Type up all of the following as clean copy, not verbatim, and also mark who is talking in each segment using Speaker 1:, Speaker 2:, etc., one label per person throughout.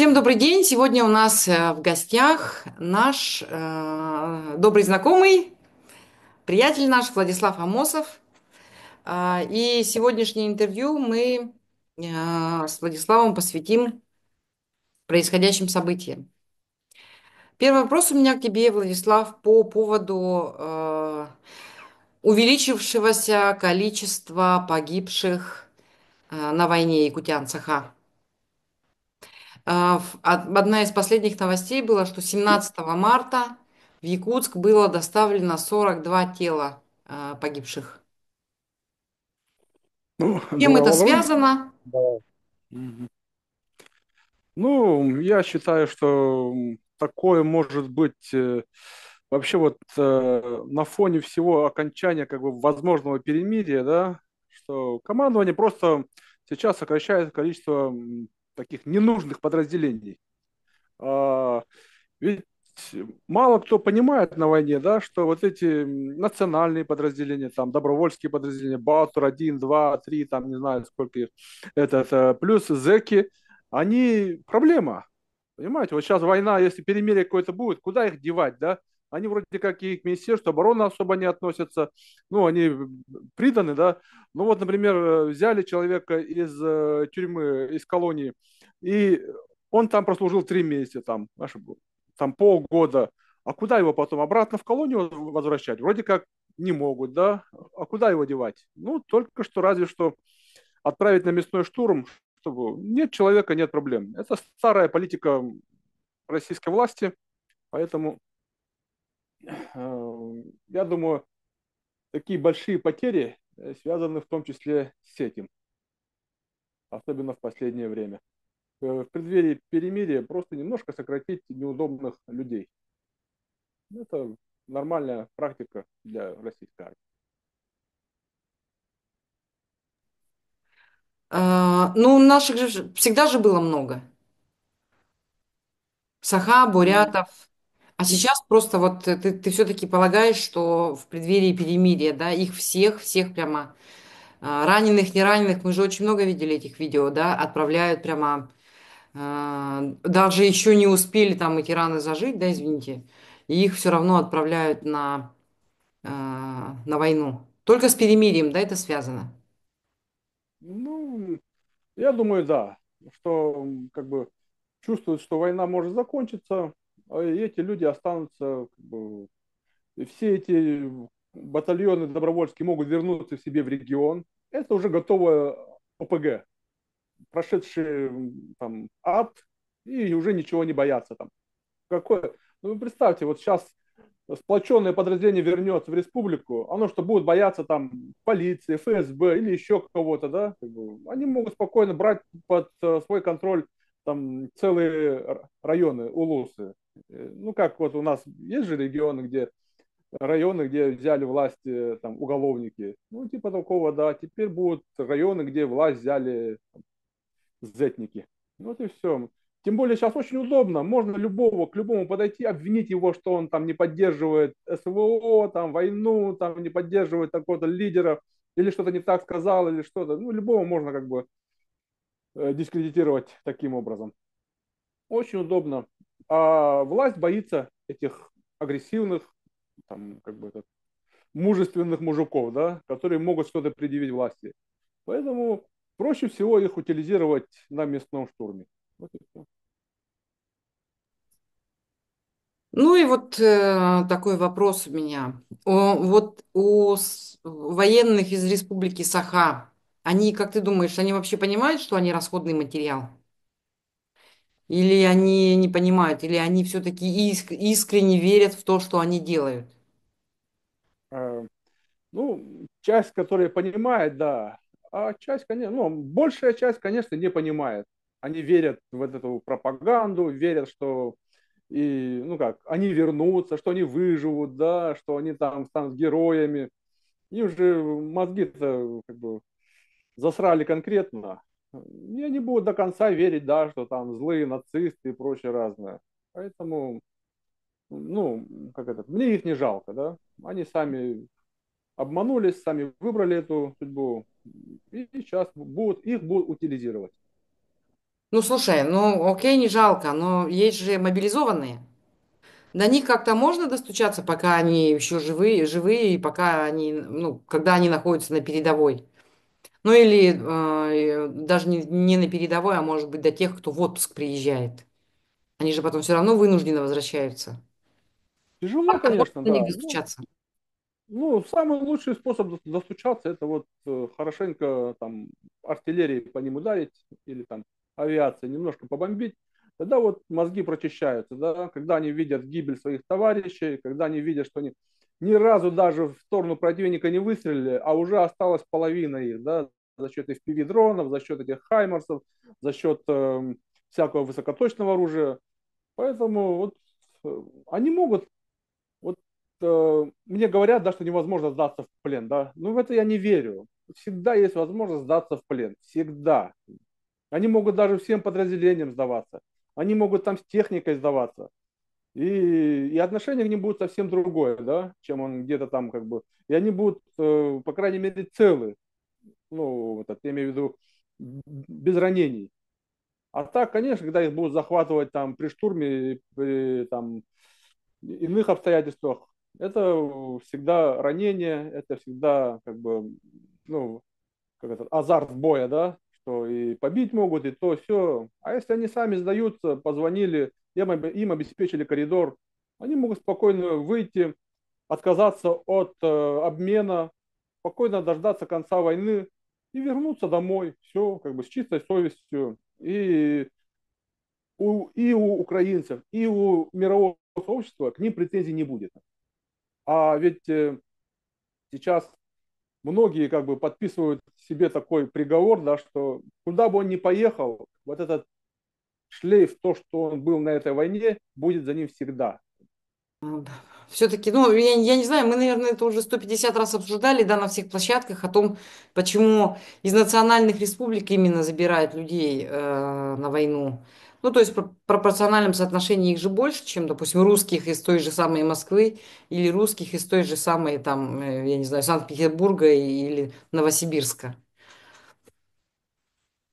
Speaker 1: Всем добрый день! Сегодня у нас в гостях наш добрый знакомый, приятель наш Владислав Амосов. И сегодняшнее интервью мы с Владиславом посвятим происходящим событиям. Первый вопрос у меня к тебе, Владислав, по поводу увеличившегося количества погибших на войне якутян-Саха. Одна из последних новостей была, что 17 марта в Якутск было доставлено 42 тела погибших.
Speaker 2: Ну,
Speaker 1: С чем
Speaker 2: доброго
Speaker 1: это
Speaker 2: утра.
Speaker 1: связано?
Speaker 2: Да. Мгм. Ну, я считаю, что такое может быть вообще вот на фоне всего окончания как бы возможного перемирия, да, что командование просто сейчас сокращает количество таких ненужных подразделений. А, Ведь мало кто понимает на войне, да, что вот эти национальные подразделения, там, добровольские подразделения, Балтур 1, 2, 3, там, не знаю, сколько их, плюс зэки, они проблема. Понимаете, вот сейчас война, если перемирие какое-то будет, куда их девать, да? Они вроде как и к Министерству обороны особо не относятся, ну, они приданы, да. Ну, вот, например, взяли человека из тюрьмы, из колонии, и он там прослужил 3 месяца, там полгода. А куда его потом? Обратно в колонию возвращать? Вроде как не могут, да? А куда его девать? Ну, только что разве что отправить на мясной штурм, чтобы нет человека, нет проблем. Это старая политика российской власти, поэтому я думаю, такие большие потери связаны в том числе с этим, особенно в последнее время. В преддверии перемирия просто немножко сократить неудобных людей. Это нормальная практика для российской армии.
Speaker 1: Ну, наших же всегда же было много. Саха,
Speaker 2: М,
Speaker 1: бурятов. А сейчас просто вот ты все-таки полагаешь, что в преддверии перемирия, да, их всех прямо раненых, не раненых, мы же очень много видели этих видео, да, отправляют прямо. Даже еще не успели там эти раны зажить, да, извините, и их все равно отправляют на войну. Только с перемирием, да, это связано.
Speaker 2: Ну, я думаю, да, что как бы чувствуют, что война может закончиться, и эти люди останутся, как бы, и все эти батальоны добровольские могут вернуться к себе в регион. Это уже готовое ОПГ, прошедшие там ад, и уже ничего не боятся там. Какое? Ну, вы представьте, вот сейчас сплоченное подразделение вернется в республику, оно что, будет бояться там полиции, ФСБ или еще кого-то, да? Как бы, они могут спокойно брать под свой контроль там целые районы, улусы. Ну, как вот у нас есть же регионы, где районы, где взяли власть там уголовники. Ну, типа такого, да. Теперь будут районы, где власть взяли зетники. Вот и все. Тем более сейчас очень удобно. Можно к любому подойти, обвинить его, что он там не поддерживает СВО, там войну, там не поддерживает такого-то лидера, или что-то не так сказал, или что-то. Ну, любого можно как бы дискредитировать таким образом. Очень удобно. А власть боится этих агрессивных, там, как бы, мужественных мужиков, да, которые могут что-то предъявить власти. Поэтому проще всего их утилизировать на местном штурме. Вот и все.
Speaker 1: Ну и вот такой вопрос у меня. Вот у военных из республики Саха, они, как ты думаешь, они вообще понимают, что они расходный материал? Или они не понимают, или они все-таки искренне верят в то, что они делают?
Speaker 2: Э, Ну, часть, которая понимает, да, а часть, конечно, ну, большая часть, конечно, не понимает. Они верят в эту пропаганду, верят, что и, ну как, они вернутся, что они выживут, да, что они там станут героями. Им же мозги-то как бы засрали конкретно. И они будут до конца верить, да, что там злые нацисты и прочее разное. Поэтому, ну, как это, мне их не жалко, да. Они сами обманулись, сами выбрали эту судьбу, и сейчас их будут утилизировать.
Speaker 1: Ну, слушай, ну, окей, не жалко, но есть же мобилизованные. До них как-то можно достучаться, пока они еще живые, и пока они, ну, когда они находятся на передовой. Ну, или даже не на передовой, а может быть до тех, кто в отпуск приезжает. Они же потом все равно вынуждены возвращаются.
Speaker 2: Тяжело,
Speaker 1: Как-то можно
Speaker 2: конечно,
Speaker 1: до них
Speaker 2: да. Ну,
Speaker 1: достучаться.
Speaker 2: самый лучший способ достучаться, это вот хорошенько там артиллерии по ним ударить или там авиации немножко побомбить. Тогда вот мозги прочищаются, да, когда они видят гибель своих товарищей, когда они видят, что они ни разу даже в сторону противника не выстрелили, а уже осталась половина их, да, за счет FPV-дронов, за счет этих хаймарсов, за счет всякого высокоточного оружия. Поэтому вот они могут вот мне говорят, да, что невозможно сдаться в плен, да. Ну, в это я не верю. Всегда есть возможность сдаться в плен. Всегда. Они могут даже всем подразделениям сдаваться. Они могут там с техникой сдаваться. И отношение к ним будет совсем другое, да, чем он где-то там как бы. И они будут, по крайней мере, целы. Ну, вот это, я имею в виду без ранений. А так, конечно, когда их будут захватывать там при штурме, при там иных обстоятельствах, это всегда ранение, это всегда как бы, ну, как это, азарт боя, да, что и побить могут, и то, все. А если они сами сдаются, позвонили, им обеспечили коридор, они могут спокойно выйти, отказаться от обмена, спокойно дождаться конца войны и вернуться домой, все, как бы с чистой совестью. И у украинцев, и у мирового сообщества к ним претензий не будет. А ведь сейчас многие как бы подписывают себе такой приговор, да, что куда бы он ни поехал, вот этот шлейф, то, что он был на этой войне, будет за ним всегда.
Speaker 1: Все-таки, ну, я не знаю, мы, наверное, это уже 150 раз обсуждали, да, на всех площадках о том, почему из национальных республик именно забирают людей на войну. Ну, то есть в пропорциональном соотношении их же больше, чем, допустим, русских из той же самой Москвы или русских из той же самой, там, я не знаю, Санкт-Петербурга или Новосибирска.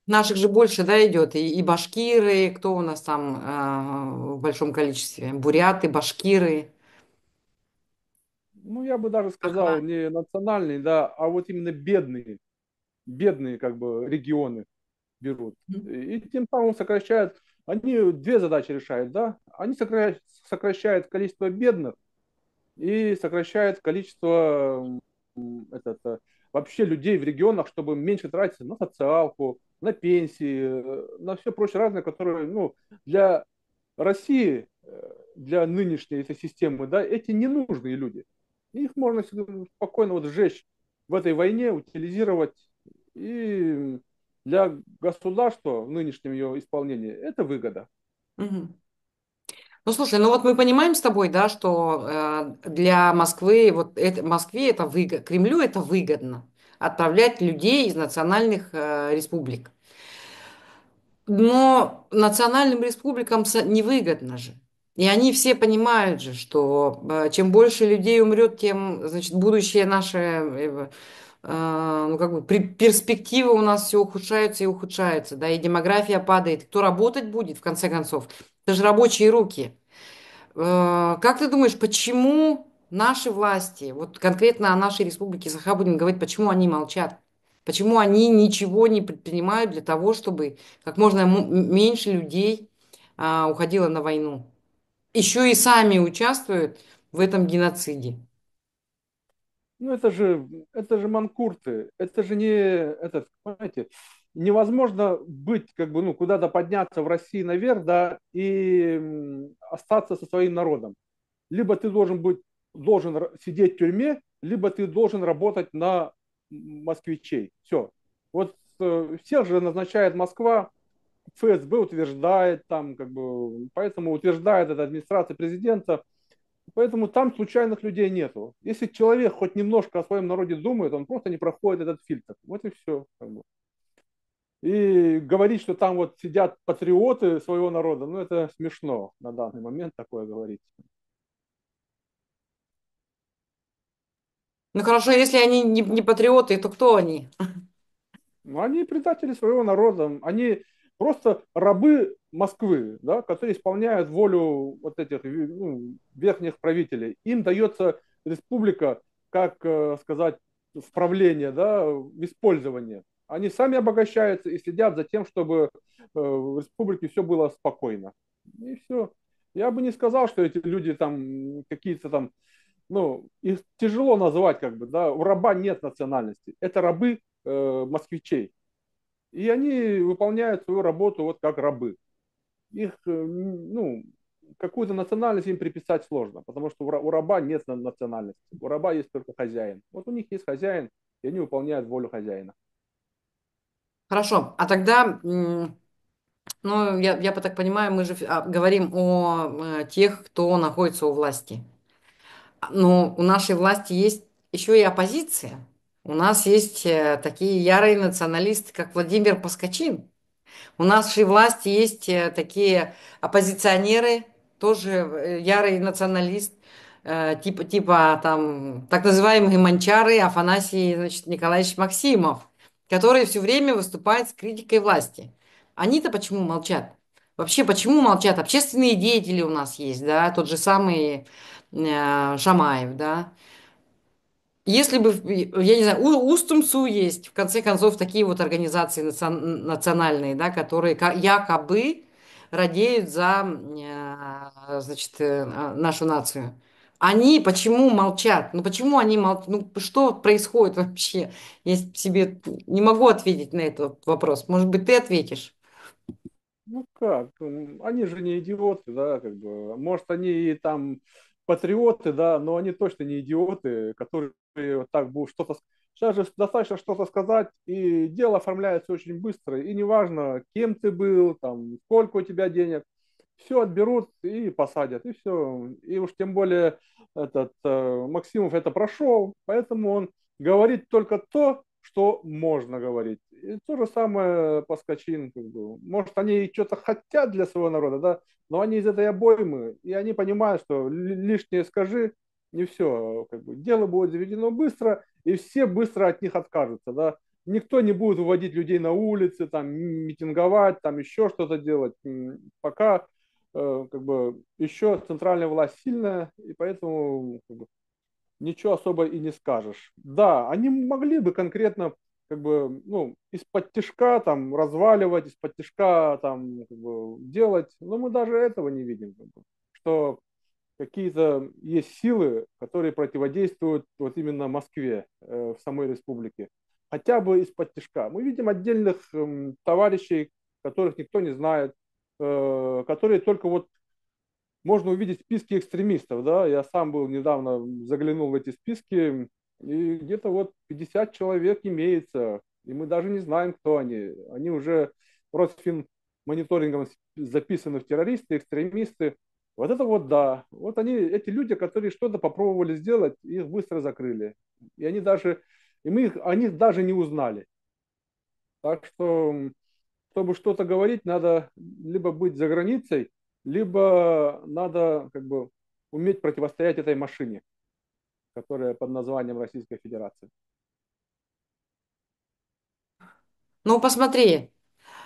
Speaker 1: Наших же больше, да, идет. И башкиры, кто у нас там в большом количестве? Буряты, башкиры.
Speaker 2: Ну, я бы даже
Speaker 1: Охрана.
Speaker 2: сказал, не национальные, да, а вот именно бедные как бы регионы берут. И тем самым сокращают, они две задачи решают, да, они сокращают количество бедных и сокращает количество этот, вообще людей в регионах, чтобы меньше тратить на социалку, на пенсии, на все прочее разное, которое, ну, для России, для нынешней этой системы, да, эти ненужные люди. Их можно спокойно вот сжечь в этой войне, утилизировать. И для государства в нынешнем ее исполнении это выгода.
Speaker 1: Мгм. Ну, слушай, ну вот мы понимаем с тобой, да, что для Москвы, вот это, Москве это выгодно, Кремлю это выгодно отправлять людей из национальных республик. Но национальным республикам невыгодно же. И они все понимают же, что чем больше людей умрет, тем, значит, будущее наше, ну, как бы, перспективы у нас все ухудшаются и ухудшаются, да, и демография падает. Кто работать будет, в конце концов? Это же рабочие руки. Как ты думаешь, почему наши власти, вот конкретно о нашей республике Саха будем говорить, почему они молчат? Почему они ничего не предпринимают для того, чтобы как можно меньше людей уходило на войну? Еще и сами участвуют в этом геноциде.
Speaker 2: Ну, это же манкурты, это же не, этот, понимаете, невозможно быть, как бы, ну, куда-то подняться в России наверх, да, и остаться со своим народом. Либо ты должен сидеть в тюрьме, либо ты должен работать на москвичей. Все. Вот всех же назначает Москва, ФСБ утверждает там, как бы, поэтому утверждает эта администрация президента. Поэтому там случайных людей нету. Если человек хоть немножко о своем народе думает, он просто не проходит этот фильтр. Вот и все. Как бы. И говорить, что там вот сидят патриоты своего народа, ну это смешно на данный момент такое говорить.
Speaker 1: Ну хорошо, если они не патриоты, то кто они?
Speaker 2: Ну, они предатели своего народа. Они просто рабы Москвы, да, которые исполняют волю вот этих ну, верхних правителей. Им дается республика, как сказать, в правление, да, в использование. Они сами обогащаются и следят за тем, чтобы в республике все было спокойно. И все. Я бы не сказал, что эти люди там какие-то там, ну, их тяжело назвать как бы, да, у раба нет национальности. Это рабы москвичей. И они выполняют свою работу вот как рабы. Их, ну, какую-то национальность им приписать сложно, потому что у раба нет национальности. У раба есть только хозяин. Вот у них есть хозяин, и они выполняют волю хозяина.
Speaker 1: Хорошо. А тогда, ну, я так понимаю, мы же говорим о тех, кто находится у власти. Но у нашей власти есть еще и оппозиция. У нас есть такие ярые националисты, как Владимир Паскачин. У нашей власти есть такие оппозиционеры, тоже ярый националист, типа там так называемые манчары Афанасий, значит, Николаевич Максимов, который все время выступает с критикой власти. Они-то почему молчат? Вообще, почему молчат? Общественные деятели у нас есть, да, тот же самый Шамаев, да. Если бы, я не знаю, Устумсу есть, в конце концов, такие вот организации национальные, да, которые якобы радеют за, значит, нашу нацию. Они почему молчат? Ну, почему они молчат? Ну, что происходит вообще? Я себе не могу ответить на этот вопрос. Может быть, ты ответишь?
Speaker 2: Ну как, они же не идиоты, да, как бы. Может, они и там патриоты, да, но они точно не идиоты, которые вот так будут что-то... Сейчас же достаточно что-то сказать, и дело оформляется очень быстро, и неважно, кем ты был, там, сколько у тебя денег, все отберут и посадят, и все. И уж тем более этот Максимов это прошел, поэтому он говорит только то, что можно говорить. И то же самое Паскачин. Как бы. Может, они что-то хотят для своего народа, да, но они из этой обоймы, и они понимают, что лишнее скажи, не все. Как бы. Дело будет заведено быстро, и все быстро от них откажутся. Да. Никто не будет выводить людей на улицы, там, митинговать, там еще что-то делать. Пока как бы еще центральная власть сильная, и поэтому как бы, ничего особо и не скажешь. Да, они могли бы конкретно как бы, ну, из-под тишка там разваливать, из-под тишка там как бы, делать, но мы даже этого не видим, как бы, что какие-то есть силы, которые противодействуют вот именно Москве в самой республике, хотя бы из-под тишка. Мы видим отдельных товарищей, которых никто не знает, которые только вот можно увидеть списки экстремистов, да, я сам был недавно, заглянул в эти списки, и где-то вот 50 человек имеется, и мы даже не знаем, кто они. Они уже Росфинмониторингом записаны в террористы, экстремисты. Вот это вот да. Вот они, эти люди, которые что-то попробовали сделать, их быстро закрыли. И они даже, и мы их, о них даже не узнали. Так что чтобы что-то говорить, надо либо быть за границей, либо надо как бы уметь противостоять этой машине, которая под названием Российская Федерация.
Speaker 1: Ну, посмотри,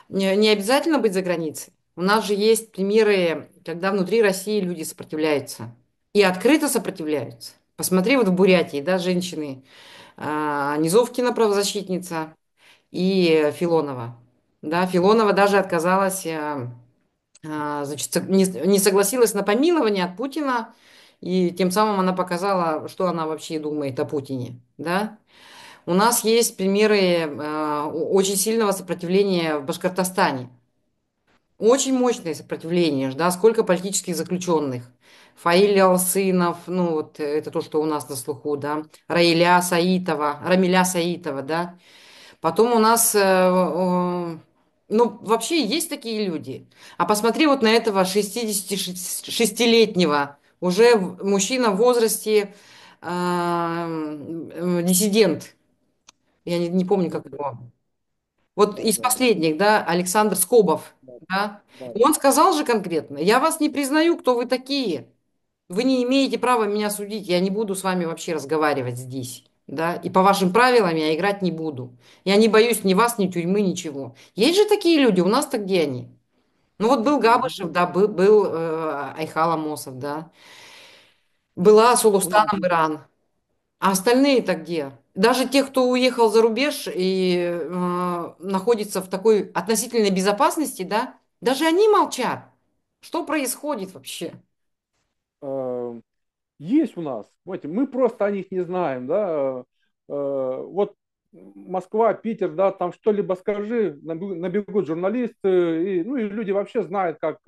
Speaker 1: не обязательно быть за границей. У нас же есть примеры, когда внутри России люди сопротивляются. И открыто сопротивляются. Посмотри, вот в Бурятии, да, женщины. Низовкина правозащитница и Филонова. Да, Филонова даже отказалась, значит, не согласилась на помилование от Путина. И тем самым она показала, что она вообще думает о Путине. Да? У нас есть примеры очень сильного сопротивления в Башкортостане. Очень мощное сопротивление, да, сколько политических заключенных. Фаиль Алсынов, ну вот это то, что у нас на слуху, да, Рамиля Саитова, да. Потом у нас, ну, вообще есть такие люди. А посмотри вот на этого 66-летнего, уже мужчина в возрасте, диссидент. Я не помню,
Speaker 2: Ну
Speaker 1: как
Speaker 2: да,
Speaker 1: его. Вот
Speaker 2: да,
Speaker 1: из
Speaker 2: да, да,
Speaker 1: последних, да, Александр Скобов,
Speaker 2: да,
Speaker 1: да,
Speaker 2: да,
Speaker 1: и он сказал же конкретно, я вас не признаю, кто вы такие. Вы не имеете права меня судить, я не буду с вами вообще разговаривать здесь. да, и по вашим правилам я играть не буду. Я не боюсь ни вас, ни тюрьмы, ничего. Есть же такие люди, у нас-то где они? Ну вот был Габышев,
Speaker 2: Ну,
Speaker 1: да, был Айхал Амосов, да, была
Speaker 2: ну,
Speaker 1: Сулустаном Иран. А остальные-то где? Даже те, кто уехал за рубеж и находится в такой относительной безопасности, да, даже они молчат. Что происходит вообще?
Speaker 2: э, есть у нас, понимаете, мы просто о них не знаем, да. Вот Москва, Питер, да, там что-либо скажи, набегут журналисты, и, ну и люди вообще знают, как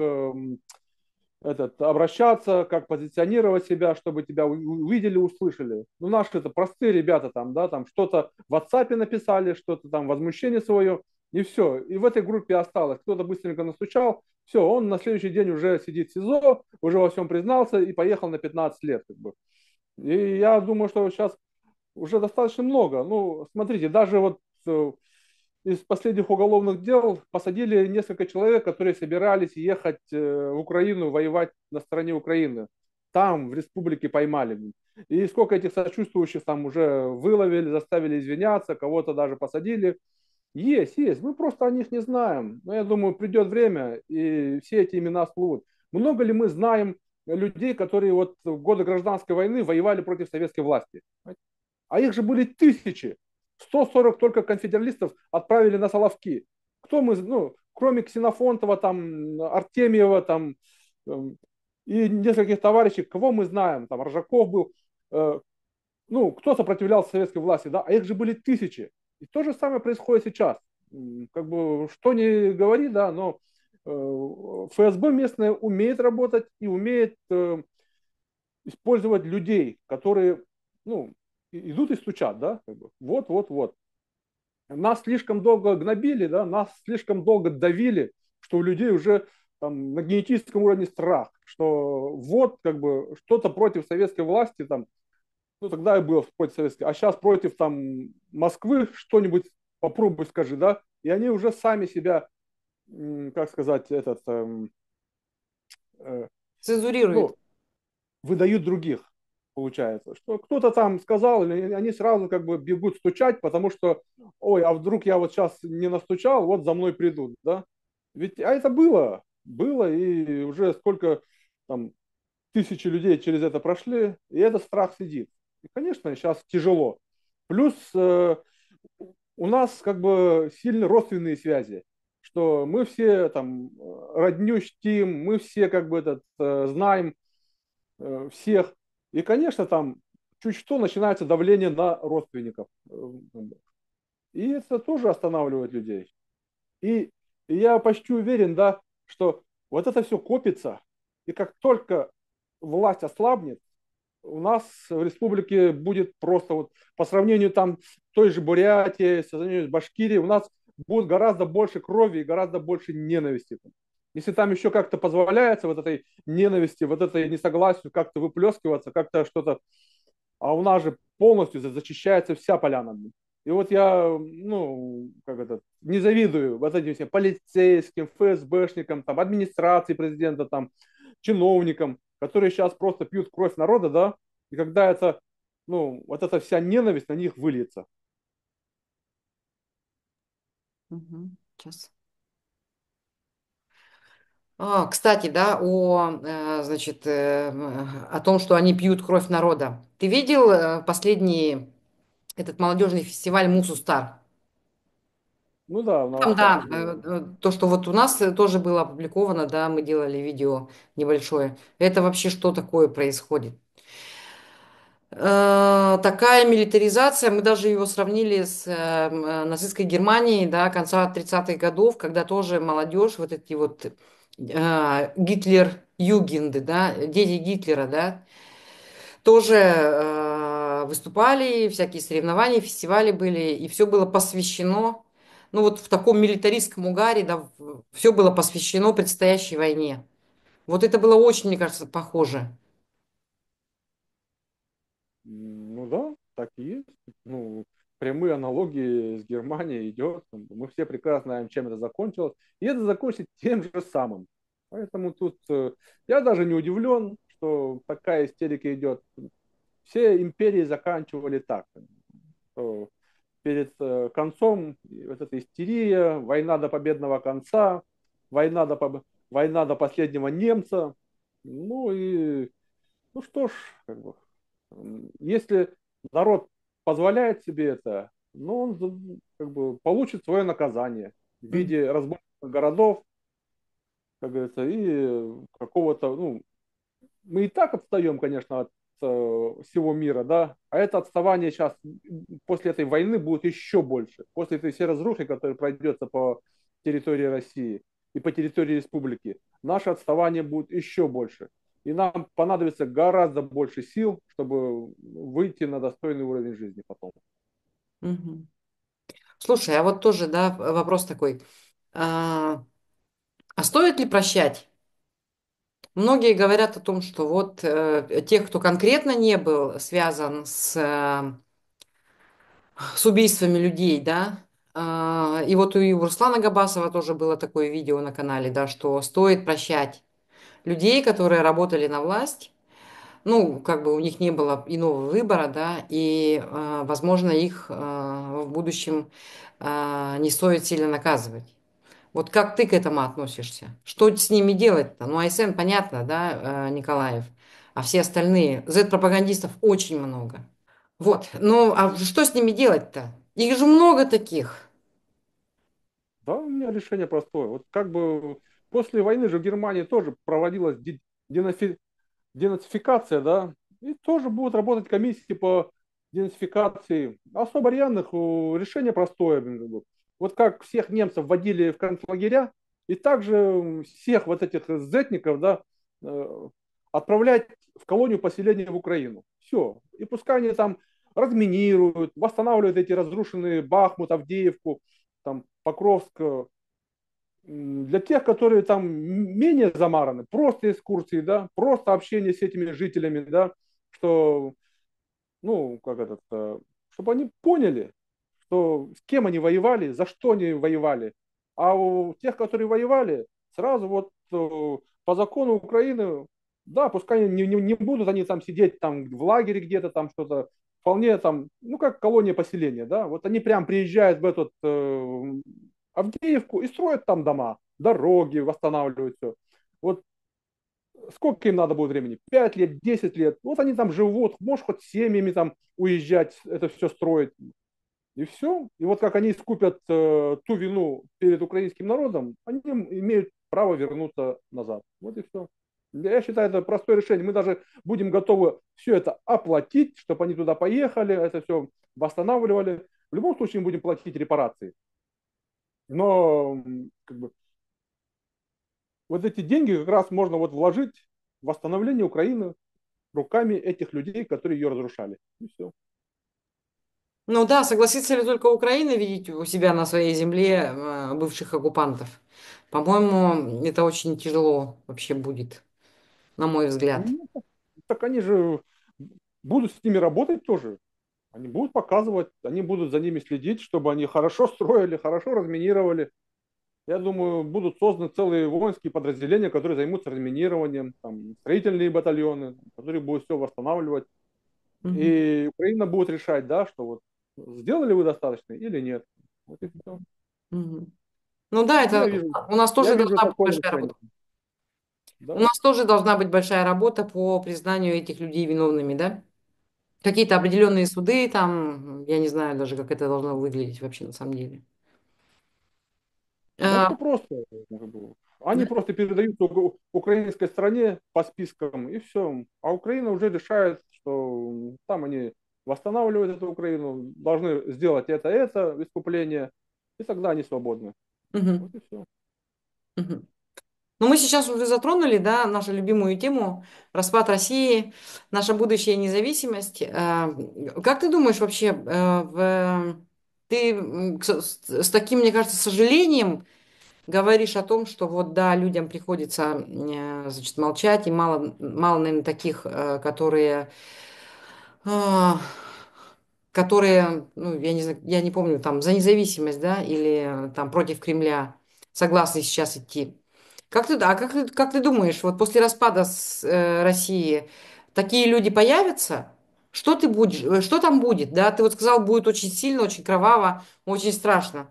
Speaker 2: обращаться, как позиционировать себя, чтобы тебя увидели, услышали. Ну, наши это простые ребята там, да, там что-то в WhatsApp написали, что-то там, возмущение свое, и все. И в этой группе осталось. Кто-то быстренько настучал, все, он на следующий день уже сидит в СИЗО, уже во всем признался и поехал на 15 лет. Как бы. И я думаю, что сейчас уже достаточно много. Ну, смотрите, даже вот из последних уголовных дел посадили несколько человек, которые собирались ехать в Украину, воевать на стороне Украины. Там, в республике, поймали. И сколько этих сочувствующих там уже выловили, заставили извиняться, кого-то даже посадили. Есть, есть. Мы просто о них не знаем. Но я думаю, придет время, и все эти имена всплывут. Много ли мы знаем людей, которые вот в годы гражданской войны воевали против советской власти? А их же были тысячи. 140 только конфедералистов отправили на Соловки. Кто мы, ну, кроме Ксенофонтова, там, Артемьева, там, и нескольких товарищей, кого мы знаем, там, Рожаков был, ну, кто сопротивлялся советской власти, да, а их же были тысячи. И то же самое происходит сейчас. Как бы, что ни говори, да, но ФСБ местное умеет работать и умеет использовать людей, которые, ну, идут и стучат, да, как бы, вот, вот, вот. Нас слишком долго гнобили, да, нас слишком долго давили, что у людей уже там, на генетическом уровне страх, что вот как бы что-то против советской власти, там, ну тогда и было против советской, а сейчас против там Москвы что-нибудь попробуй скажи, да, и они уже сами себя, как сказать, э,
Speaker 1: Цензурирует.
Speaker 2: ну, выдают других, получается. Что кто-то там сказал, или они сразу как бы бегут стучать, потому что, ой, а вдруг я вот сейчас не настучал, вот за мной придут, да? Ведь, а это было, и уже сколько там тысячи людей через это прошли, и этот страх сидит. И, конечно, сейчас тяжело. Плюс у нас как бы сильно родственные связи, что мы все там родню чтим, мы все как бы знаем всех. И, конечно, там чуть что начинается давление на родственников. И это тоже останавливает людей. И, и я почти уверен, да, что вот это все копится, и как только власть ослабнет, у нас в республике будет просто вот по сравнению там с той же Бурятией, по сравнению с Башкирией, у нас будет гораздо больше крови и гораздо больше ненависти. Если там еще как-то позволяется вот этой ненависти, вот этой несогласию как-то выплескиваться, как-то что-то, а у нас же полностью зачищается вся поляна. И вот я, ну, как это, не завидую вот этим всем полицейским, ФСБшникам, там, администрации президента, там, чиновникам, которые сейчас просто пьют кровь народа, да, и когда это, ну, вот эта вся ненависть на них выльется.
Speaker 1: Мгм. Сейчас. Кстати, да, значит, о том, что они пьют кровь народа. Ты видел последний этот молодежный фестиваль Мусустар?
Speaker 2: Ну да, в
Speaker 1: Там,
Speaker 2: новостях
Speaker 1: да,
Speaker 2: видел.
Speaker 1: то, что вот у нас тоже было опубликовано, да, мы делали видео небольшое. Это вообще что такое происходит? Такая милитаризация, мы даже его сравнили с нацистской Германией, да, конца 30-х годов, когда тоже молодежь, вот эти вот Гитлер-югенды, да, дети Гитлера, да, тоже выступали, всякие соревнования, фестивали были, и все было посвящено, ну вот в таком милитаристском угаре, да, все было посвящено предстоящей войне. Вот это было очень, мне кажется, похоже.
Speaker 2: Ну да, так и есть. Ну, прямые аналогии с Германией идет. Мы все прекрасно знаем, чем это закончилось. И это закончится тем же самым. Поэтому тут я даже не удивлен, что такая истерика идет. Все империи заканчивали так. что перед концом вот эта истерия, война до победного конца, война до, война до последнего немца. Ну и, ну что ж, как бы, если народ позволяет себе это, ну он как бы получит свое наказание в
Speaker 1: Мгм.
Speaker 2: виде разбомбленных городов, как говорится, и какого-то, ну, мы и так отстаем, конечно, от всего мира, да, а это отставание сейчас после этой войны будет еще больше. После этой всей разрухи, которая пройдется по территории России и по территории республики, наше отставание будет еще больше. И нам понадобится гораздо больше сил, чтобы выйти на достойный уровень жизни потом.
Speaker 1: Мгм. Слушай, а вот тоже, да, вопрос такой. А стоит ли прощать? Многие говорят о том, что вот тех, кто конкретно не был связан с убийствами людей, да, и вот у Руслана Габасова тоже было такое видео на канале, да, что стоит прощать людей, которые работали на власть, ну, как бы у них не было иного выбора, да, и, возможно, их в будущем не стоит сильно наказывать. Вот как ты к этому относишься? Что с ними делать-то? Ну, АСН, понятно, да, Николаев, а все остальные, Z-пропагандистов очень много. Вот, ну, а что с ними делать-то? Их же много таких.
Speaker 2: Да, у меня решение простое. Вот как бы после войны же в Германии тоже проводилась денацификация, да, и тоже будут работать комиссии по денацификации. Особо рьяных решение простое. Как бы. Вот как всех немцев вводили в концлагеря, и также всех вот этих зетников, да, э, отправлять в колонию поселения в Украину. Все. И пускай они там разминируют, восстанавливают эти разрушенные Бахмут, Авдеевку, там, Покровск, для тех, которые там менее замараны, просто экскурсии, да, просто общение с этими жителями, да, что, ну, как этот, чтобы они поняли, что с кем они воевали, за что они воевали. А у тех, которые воевали, сразу вот по закону Украины, да, пускай не будут они там сидеть там в лагере где-то там что-то, вполне там, ну, как колония поселения, да, вот они прям приезжают в этот Авдеевку и строят там дома, дороги, восстанавливают все. Вот сколько им надо будет времени? 5 лет, 10 лет. Вот они там живут, может, хоть семьями там уезжать, это все строить. И все. И вот как они искупят ту вину перед украинским народом, они имеют право вернуться назад. Вот и все. Я считаю, это простое решение. Мы даже будем готовы все это оплатить, чтобы они туда поехали, это все восстанавливали. В любом случае мы будем платить репарации. Но как бы, вот эти деньги как раз можно вот вложить в восстановление Украины руками этих людей, которые ее разрушали. И все.
Speaker 1: Ну да, согласится ли только Украина видеть у себя на своей земле бывших оккупантов? По-моему, это очень тяжело вообще будет, на мой взгляд.
Speaker 2: Ну, так они же будут с ними работать тоже. Они будут показывать, они будут за ними следить, чтобы они хорошо строили, хорошо разминировали. Я думаю, будут созданы целые воинские подразделения, которые займутся разминированием, там, строительные батальоны, которые будут все восстанавливать.
Speaker 1: Мгм.
Speaker 2: И Украина будет решать, да, что вот сделали вы достаточно или нет. Вот и все.
Speaker 1: Мгм. Ну да,
Speaker 2: Я
Speaker 1: это
Speaker 2: вижу,
Speaker 1: у нас
Speaker 2: я
Speaker 1: тоже
Speaker 2: вижу
Speaker 1: должна быть
Speaker 2: такое
Speaker 1: большая
Speaker 2: решение.
Speaker 1: работа. У
Speaker 2: Да.
Speaker 1: нас тоже должна быть большая работа по признанию этих людей виновными, да? Какие-то определенные суды, там, я не знаю даже, как это должно выглядеть вообще на самом деле.
Speaker 2: Да
Speaker 1: А,
Speaker 2: это просто. Как бы, они
Speaker 1: да.
Speaker 2: просто передают украинской стране по спискам и все. А Украина уже решает, что там они восстанавливают эту Украину, должны сделать это искупление, и тогда они свободны. Вот
Speaker 1: Мгм.
Speaker 2: и все.
Speaker 1: Мгм. Ну, мы сейчас уже затронули, да, нашу любимую тему распад России, наша будущая независимость. Как ты думаешь вообще, ты с таким, мне кажется, сожалением говоришь о том, что вот да, людям приходится, значит, молчать, и мало, мало, наверное, таких, а, которые, ну, я не знаю, я не помню, там, за независимость, да, или там против Кремля согласны сейчас идти. Как ты думаешь, вот после распада России такие люди появятся? Что ты будешь, что там будет, да? Ты вот сказал, будет очень сильно, очень кроваво, очень страшно.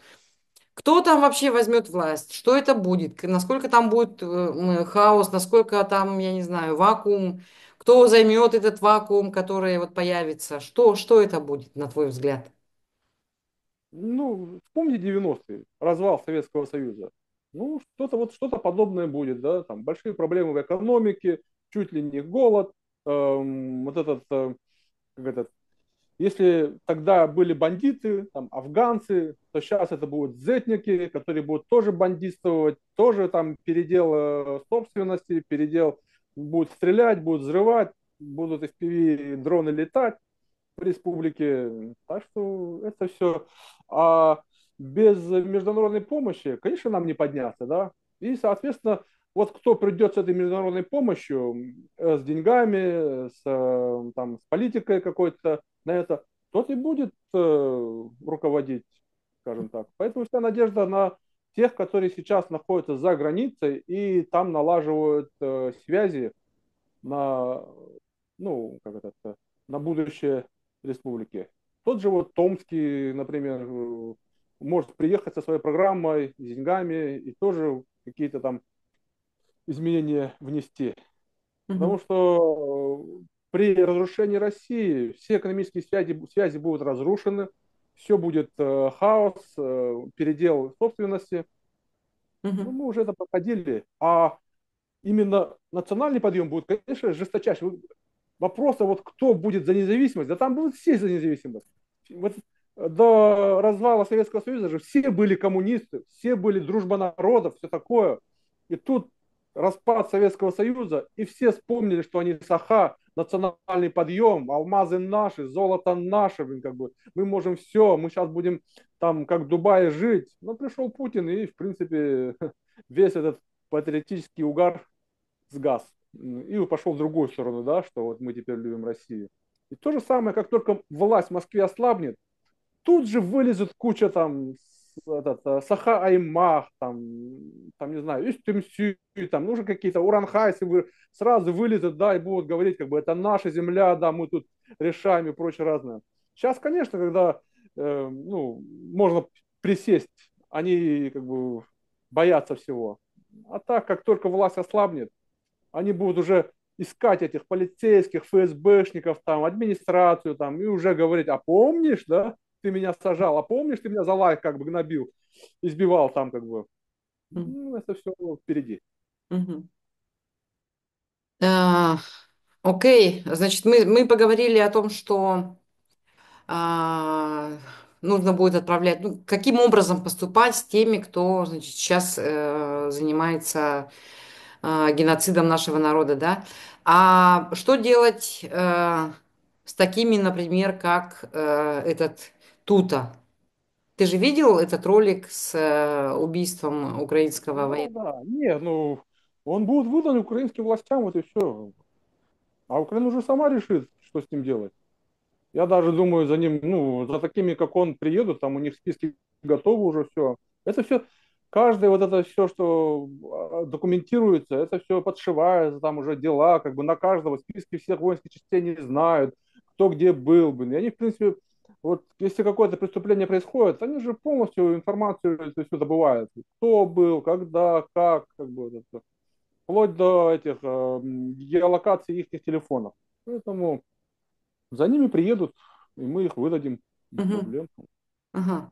Speaker 1: Кто там вообще возьмет власть? Что это будет? Насколько там будет хаос? Насколько там, я не знаю, вакуум? Кто займет этот вакуум, который вот появится? Что это будет, на твой взгляд?
Speaker 2: Ну, вспомни 90-е, развал Советского Союза. Ну, что-то вот что-то подобное будет, да, там большие проблемы в экономике, чуть ли не голод, вот этот, как этот, если тогда были бандиты, там, афганцы, то сейчас это будут зетники, которые будут тоже бандитствовать, тоже там передел собственности, передел, будут стрелять, будут взрывать, будут FPV дроны летать в республике. Так что это все. А без международной помощи, конечно, нам не подняться, да. И, соответственно, вот кто придет с этой международной помощью, с деньгами, там, с политикой какой-то на это, тот и будет руководить, скажем так. Поэтому вся надежда на тех, которые сейчас находятся за границей и там налаживают связи на, ну, как это, на будущее республики. Тот же вот Томский, например, может приехать со своей программой, с деньгами и тоже какие-то там изменения внести.
Speaker 1: Мгм.
Speaker 2: Потому что при разрушении России все экономические связи будут разрушены, все будет хаос, передел собственности. Ну,
Speaker 1: Мгм.
Speaker 2: мы уже это проходили. А именно национальный подъем будет, конечно, жесточайший. Вопроса, вот кто будет за независимость, да там будут все за независимость. Вот до развала Советского Союза же все были коммунисты, все были дружба народов, все такое. И тут распад Советского Союза, и все вспомнили, что они Саха, национальный подъем, алмазы наши, золото наше, блин, как бы, мы можем все, мы сейчас будем там как в Дубае жить. Но пришел Путин, и, в принципе, весь этот патриотический угар сгас и пошел в другую сторону, да, что вот мы теперь любим Россию. И то же самое, как только власть в Москве ослабнет, тут же вылезет куча там Саха Аймах, там, не знаю, Истемсю, там, ну, уже какие-то Уранхайсы сразу вылезут, да, и будут говорить, как бы, это наша земля, да, мы тут решаем и прочее разное. Сейчас, конечно, когда, ну, можно присесть, они, как бы, боятся всего. А так, как только власть ослабнет, они будут уже искать этих полицейских, ФСБшников, там, администрацию, там, и уже говорить, а помнишь, да, ты меня сажал, а помнишь, ты меня за лайк как бы гнобил, избивал там как бы.
Speaker 1: Мгм.
Speaker 2: Ну, это все впереди.
Speaker 1: Мгм. А, окей, значит, мы поговорили о том, что а, нужно будет отправлять, ну, каким образом поступать с теми, кто, значит, сейчас занимается геноцидом нашего народа, да? А что делать с такими, например, как этот Тута? Ты же видел этот ролик с убийством украинского
Speaker 2: Да,
Speaker 1: военного?
Speaker 2: да. Не, ну, он будет выдан украинским властям, вот и все. А Украина уже сама решит, что с ним делать. Я даже думаю, за ним, ну, за такими, как он, приедут, там у них списки готовы уже все. Это все, каждое вот это все, что документируется, это все подшивается, там уже дела, как бы на каждого списки всех воинских частей не знают, кто где был, блин. И они, в принципе, вот если какое-то преступление происходит, они же полностью информацию это все добывают. Кто был, когда, как бы вот это. Вплоть до этих геолокаций их телефонов. Поэтому за ними приедут, и мы их выдадим без
Speaker 1: Мгм.
Speaker 2: проблем.
Speaker 1: Ага.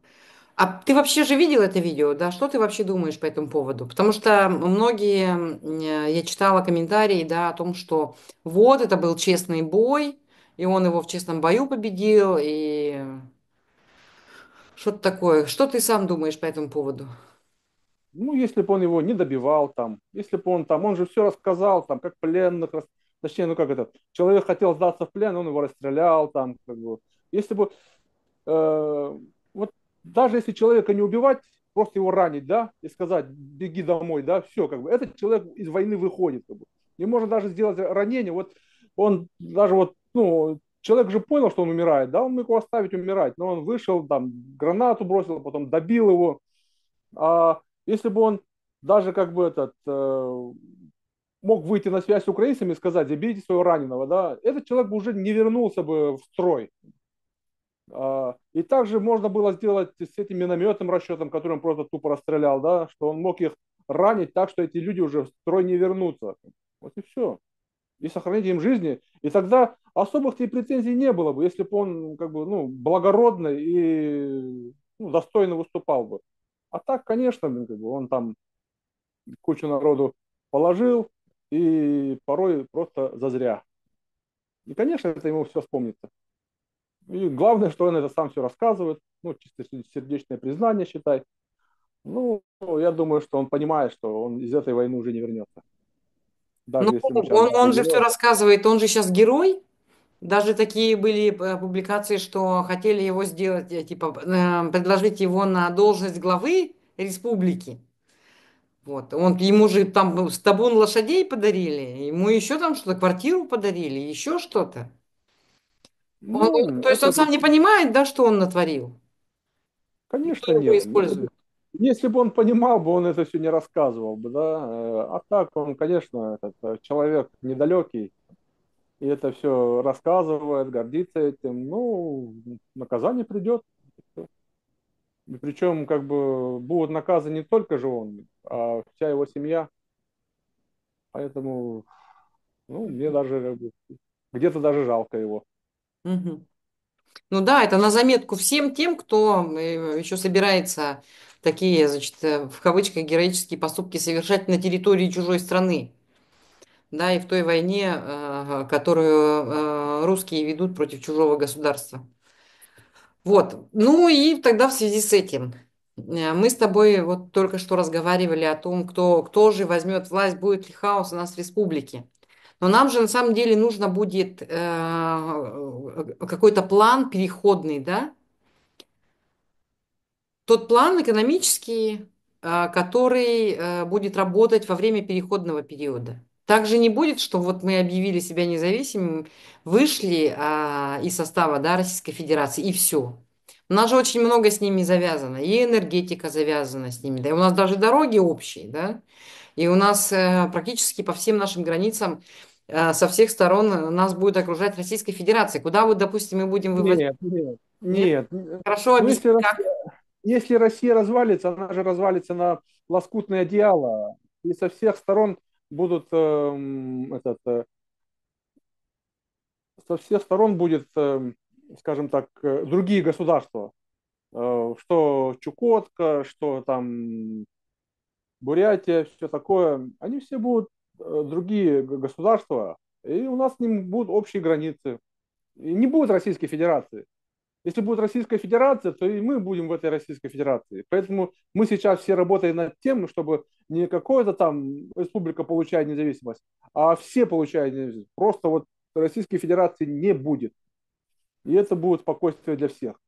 Speaker 1: А ты вообще же видел это видео, да? Что ты вообще думаешь по этому поводу? Потому что многие, я читала комментарии, да, о том, что вот это был честный бой, и он его в честном бою победил, и что-то такое. Что ты сам думаешь по этому поводу?
Speaker 2: Ну, если бы он его не добивал там, если бы он там, он же все рассказал там, как пленных, точнее, ну как это, человек хотел сдаться в плен, он его расстрелял там, как бы. Если бы, вот даже если человека не убивать, просто его ранить, да, и сказать, беги домой, да, все, как бы, этот человек из войны выходит, как бы. Не можно даже сделать ранение, вот он даже вот, ну, человек же понял, что он умирает, да, он мог его оставить умирать, но он вышел, там, гранату бросил, потом добил его, а если бы он даже как бы мог выйти на связь с украинцами и сказать, заберите своего раненого, да, этот человек бы уже не вернулся бы в строй. И также можно было сделать с этим минометным расчетом, который он просто тупо расстрелял, да, что он мог их ранить так, что эти люди уже в строй не вернутся. Вот и все. И сохранить им жизни. И тогда особых тебе претензий не было бы, если бы он как бы, ну, благородно и ну, достойно выступал бы. А так, конечно, как бы, он там кучу народу положил, и порой просто зазря. И, конечно, это ему все вспомнится. И главное, что он это сам все рассказывает, ну, чисто сердечное признание, считай. Ну, я думаю, что он понимает, что он из этой войны уже не вернется.
Speaker 1: Ну,
Speaker 2: Даже если ему сейчас
Speaker 1: он
Speaker 2: дадут
Speaker 1: же все
Speaker 2: медаль.
Speaker 1: рассказывает, он же сейчас герой. Даже такие были публикации, что хотели его сделать, типа, предложить его на должность главы республики. Вот. Ему же там с табун лошадей подарили, ему еще там что-то, квартиру подарили, еще что-то.
Speaker 2: Ну,
Speaker 1: То есть он
Speaker 2: это,
Speaker 1: сам не понимает, да, что он натворил? И кто
Speaker 2: конечно,
Speaker 1: его
Speaker 2: нет.
Speaker 1: использует?
Speaker 2: Если бы он понимал бы, он это все не рассказывал бы, да. А так он, конечно, этот, человек недалекий, и это все рассказывает, гордится этим. Ну, наказание придет. И причем, как бы, будут наказаны не только же он, а вся его семья. Поэтому, ну, мне даже как бы, где-то даже жалко его.
Speaker 1: Мгм. Ну да, это на заметку всем тем, кто еще собирается такие, значит, в кавычках, героические поступки совершать на территории чужой страны. Да, и в той войне, которую русские ведут против чужого государства. Вот. Ну и тогда в связи с этим мы с тобой вот только что разговаривали о том, кто же возьмет власть, будет ли хаос у нас в республике. Но нам же на самом деле нужно будет какой-то план переходный, да? Тот план экономический, который будет работать во время переходного периода. Также не будет, что вот мы объявили себя независимым, вышли из состава, да, Российской Федерации, и все. У нас же очень много с ними завязано, и энергетика завязана с ними, да, и у нас даже дороги общие, да, и у нас практически по всем нашим границам со всех сторон нас будет окружать Российская Федерация. Куда вот, допустим, мы будем вывозить?
Speaker 2: Нет, нет,
Speaker 1: Нет?
Speaker 2: нет.
Speaker 1: Хорошо
Speaker 2: Ну,
Speaker 1: объяснить, как?
Speaker 2: если Россия развалится, она же развалится на лоскутное одеяло, и со всех сторон будут со всех сторон будет, скажем так, другие государства, что Чукотка, что там Бурятия, все такое, они все будут другие государства, и у нас с ним будут общие границы. И не будет Российской Федерации. Если будет Российская Федерация, то и мы будем в этой Российской Федерации. Поэтому мы сейчас все работаем над тем, чтобы не какая-то там республика получает независимость, а все получают независимость. Просто вот Российской Федерации не будет. И это будет спокойствие для всех.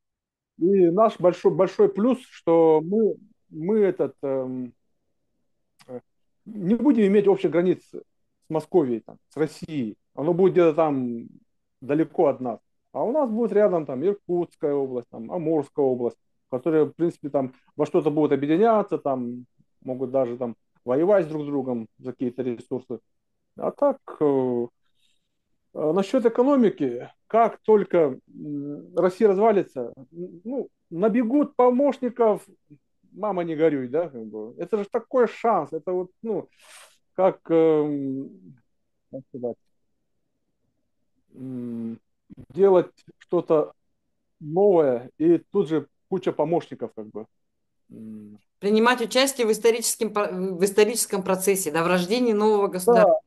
Speaker 2: И наш большой плюс, что мы не будем иметь общих границ с Московией, там, с Россией. Оно будет где-то там далеко от нас. А у нас будет рядом там Иркутская область, там, Амурская область, которые, в принципе, там во что-то будут объединяться, там могут даже там воевать друг с другом за какие-то ресурсы. А так, насчет экономики, как только Россия развалится, ну, набегут помощников, мама не горюй, да, как бы. Это же такой шанс, это вот, ну, как, как сказать, м, делать что-то новое и тут же куча помощников, как бы. М,
Speaker 1: Принимать участие в историческом процессе, да, в рождении нового
Speaker 2: Да,
Speaker 1: государства.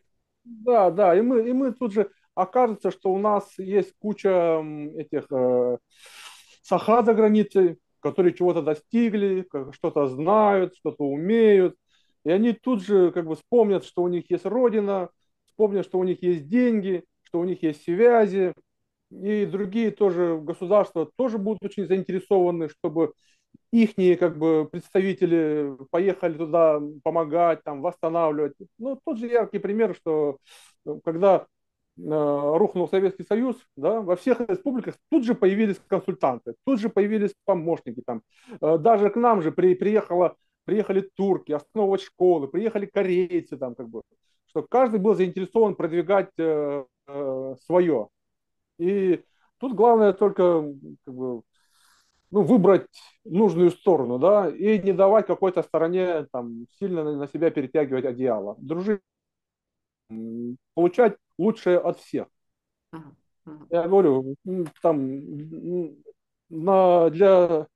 Speaker 2: да, и мы тут же окажется, что у нас есть куча этих саха за границей, которые чего-то достигли, что-то знают, что-то умеют, и они тут же как бы вспомнят, что у них есть родина, вспомнят, что у них есть деньги, что у них есть связи, и другие тоже государства тоже будут очень заинтересованы, чтобы ихние как бы представители поехали туда помогать, там, восстанавливать. Ну, тот же яркий пример, что когда рухнул Советский Союз, да, во всех республиках тут же появились консультанты, тут же появились помощники. Там. Даже к нам же приехали турки основывать школы, приехали корейцы, там, как бы. что каждый был заинтересован продвигать свое. И тут главное только как бы, ну, выбрать нужную сторону, да, и не давать какой-то стороне там сильно на себя перетягивать одеяло. Дружить, получать лучшее от всех.
Speaker 1: Ага, ага,
Speaker 2: Я говорю, там для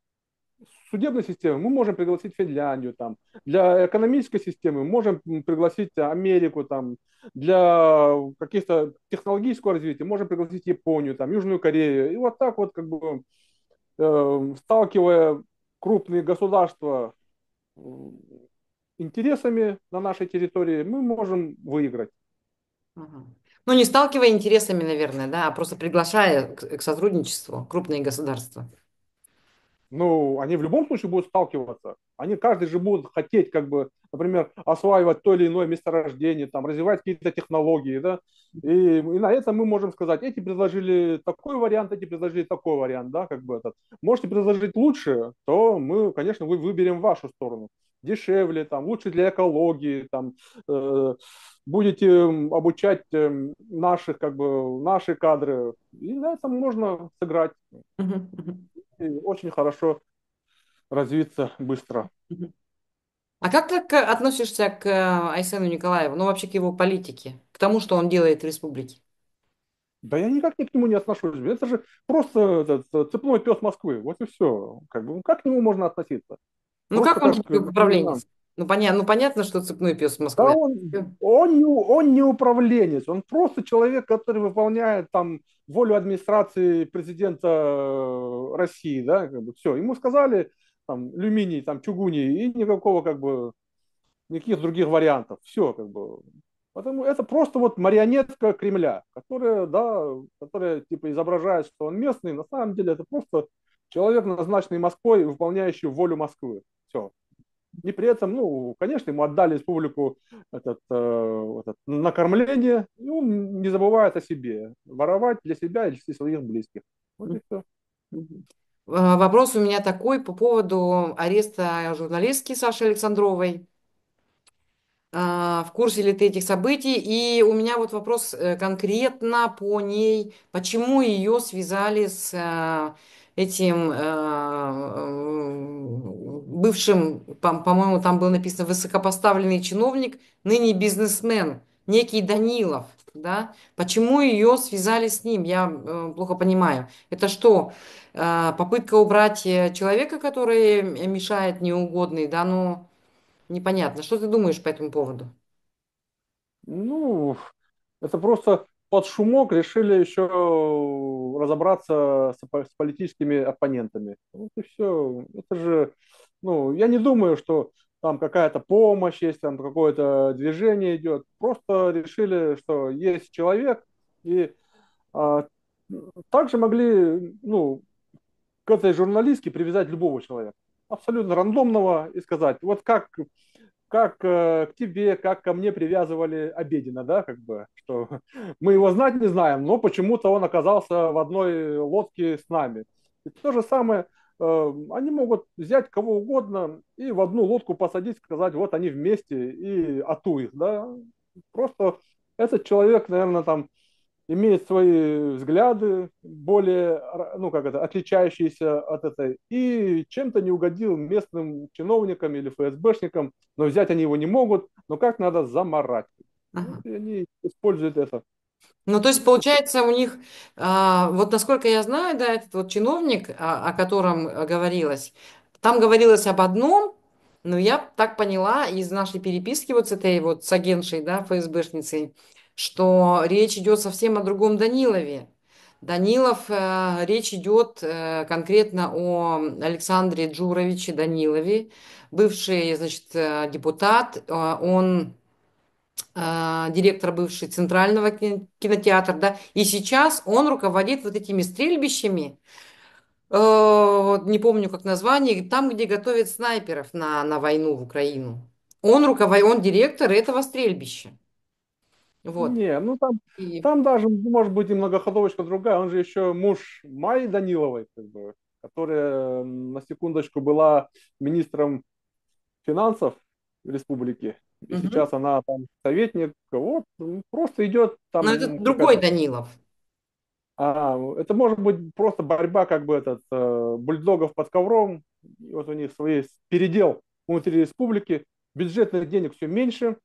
Speaker 2: судебной системы мы можем пригласить Финляндию, там, для экономической системы мы можем пригласить Америку, там, для каких-то технологического развития можем пригласить Японию, там, Южную Корею. И вот так вот, как бы, сталкивая крупные государства интересами на нашей территории, мы можем выиграть.
Speaker 1: ага. Ну, не сталкивая интересами, наверное, да, а просто приглашая к сотрудничеству крупные государства.
Speaker 2: Ну, они в любом случае будут сталкиваться. Они каждый же будут хотеть, как бы, например, осваивать то или иное месторождение, там, развивать какие-то технологии, да. И на этом мы можем сказать, эти предложили такой вариант, эти предложили такой вариант, да, как бы этот. Можете предложить лучше, то мы, конечно, выберем вашу сторону. Дешевле, там, лучше для экологии, там, будете обучать наших, как бы, наши кадры. И на этом можно сыграть.
Speaker 1: Мгм, мгм,
Speaker 2: И очень хорошо развиться быстро.
Speaker 1: мгм. А как ты относишься к Айсену Николаеву, ну, вообще к его политике, к тому, что он делает в республике?
Speaker 2: Да я никак ни к нему не отношусь. Это же просто этот, цепной пес Москвы. Вот и все. Как бы, ну, как к нему можно относиться?
Speaker 1: Ну,
Speaker 2: Просто
Speaker 1: как он
Speaker 2: как
Speaker 1: тебе
Speaker 2: гражданин.
Speaker 1: управленец? Ну, понятно, что цепной пес
Speaker 2: Да
Speaker 1: Москвы.
Speaker 2: он не управленец, он просто человек, который выполняет там волю администрации президента России, да, как бы все. Ему сказали там алюминий, там чугуний, и никакого как бы никаких других вариантов. Все, как бы. Потому это просто вот марионетка Кремля, которая, да, которая типа изображает, что он местный, на самом деле это просто человек, назначенный Москвой, выполняющий волю Москвы. Все. И при этом, ну, конечно, ему отдали республику этот накормление, и он не забывает о себе. Воровать для себя и для своих близких. Вот и все.
Speaker 1: Мгм. Вопрос у меня такой по поводу ареста журналистки Саши Александровой. В курсе ли ты этих событий? И у меня вот вопрос конкретно по ней. Почему ее связали с этим бывшим, по-моему, там было написано высокопоставленный чиновник, ныне бизнесмен, некий Данилов, да? Почему ее связали с ним? Я плохо понимаю. Это что, попытка убрать человека, который мешает неугодный, да? Ну, непонятно. Что ты думаешь по этому поводу?
Speaker 2: Ну, это просто под шумок решили еще разобраться с политическими оппонентами. Вот и все. Это же, ну, я не думаю, что там какая-то помощь есть, там какое-то движение идет. Просто решили, что есть человек, и а, также могли, ну, к этой журналистке привязать любого человека, абсолютно рандомного, и сказать, вот как к тебе, как ко мне привязывали Обедина, да, как бы, что мы его знать не знаем, но почему-то он оказался в одной лодке с нами. И то же самое, они могут взять кого угодно и в одну лодку посадить, сказать, вот они вместе и ату их, да. Просто этот человек, наверное, там имеет свои взгляды, более, ну, как это, отличающиеся от этой, и чем-то не угодил местным чиновникам или ФСБшникам, но взять они его не могут, но как надо заморать. Вот
Speaker 1: Ага.
Speaker 2: и они используют это.
Speaker 1: Ну, то есть, получается, у них, вот насколько я знаю, да, этот вот чиновник, о котором говорилось, там говорилось об одном, но я так поняла из нашей переписки вот с этой вот с агентшей, да, ФСБшницей, что речь идет совсем о другом Данилове. Данилов, речь идет конкретно о Александре Джуровиче Данилове, бывший, значит, депутат, он директор бывший Центрального кинотеатра, да, и сейчас он руководит вот этими стрельбищами, вот не помню как название, там, где готовят снайперов на войну в Украину. Он директор этого стрельбища. Вот.
Speaker 2: Не, ну там,
Speaker 1: И,
Speaker 2: там даже может быть и многоходовочка другая, он же еще муж Майи Даниловой, как бы, которая на секундочку была министром финансов республики. И
Speaker 1: Мгм.
Speaker 2: сейчас она там советник. Вот, просто идет
Speaker 1: Но это
Speaker 2: там
Speaker 1: другой
Speaker 2: какая-то...
Speaker 1: Данилов.
Speaker 2: Это может быть просто борьба, как бы бульдогов под ковром. И вот у них свой передел внутри республики. Бюджетных денег все меньше,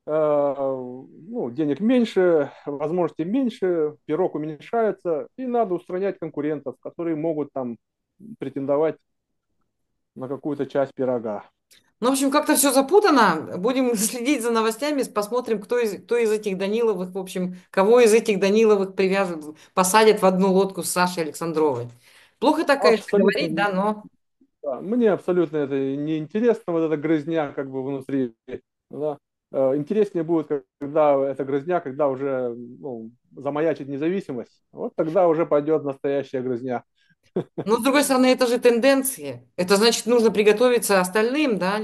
Speaker 2: ну, денег меньше, возможностей меньше, пирог уменьшается, и надо устранять конкурентов, которые могут там претендовать на какую-то часть пирога.
Speaker 1: Ну, в общем, как-то все запутано. Будем следить за новостями, посмотрим, кто из этих Даниловых, в общем, кого из этих Даниловых привяжут, посадят в одну лодку с Сашей Александровой. Плохо так, конечно, говорить,
Speaker 2: Абсолютно,
Speaker 1: да, но...
Speaker 2: да, мне абсолютно это не интересно, вот эта грызня как бы внутри, да. Интереснее будет, когда эта грызня, когда уже ну, замаячит независимость, вот тогда уже пойдет настоящая грызня.
Speaker 1: Но, с другой стороны, это же тенденции. Это значит, нужно приготовиться остальным, да,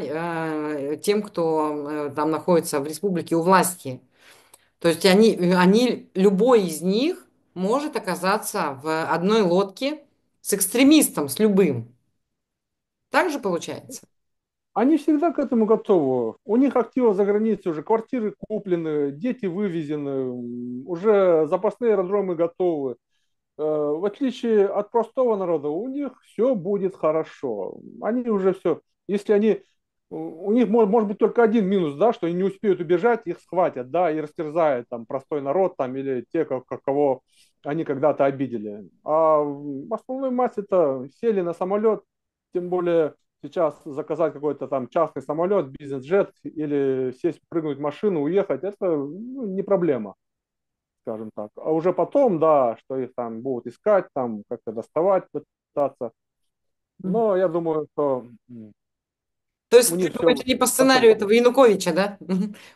Speaker 1: тем, кто там находится в республике у власти. То есть любой из них может оказаться в одной лодке с экстремистом, с любым. Так же получается?
Speaker 2: Они всегда к этому готовы. У них активы за границей уже, квартиры куплены, дети вывезены, уже запасные аэродромы готовы. В отличие от простого народа, у них все будет хорошо. Они уже все, если они, у них может быть только один минус, да, что они не успеют убежать, их схватят, да, и растерзают там простой народ там или те, кого они когда-то обидели. А в основной массе-то сели на самолет, тем более сейчас заказать какой-то там частный самолет, бизнес-джет или сесть, прыгнуть в машину, уехать, это ну, не проблема, скажем так. А уже потом, да, что их там будут искать, там как-то доставать, пытаться.
Speaker 1: Мгм.
Speaker 2: Но я думаю, что
Speaker 1: То
Speaker 2: у
Speaker 1: есть ты
Speaker 2: них
Speaker 1: думаешь,
Speaker 2: все
Speaker 1: они по сценарию
Speaker 2: готово.
Speaker 1: этого Януковича, да,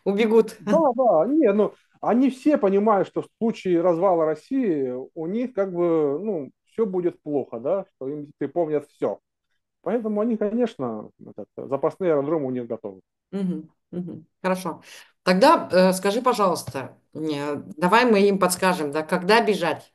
Speaker 1: убегут?
Speaker 2: Да, да, не, ну, они все понимают, что в случае развала России у них как бы, ну, все будет плохо, да, что им припомнят все. Поэтому они, конечно, запасные аэродромы у них готовы.
Speaker 1: Мгм, мгм. Хорошо. Тогда скажи, пожалуйста, давай мы им подскажем, да, когда бежать?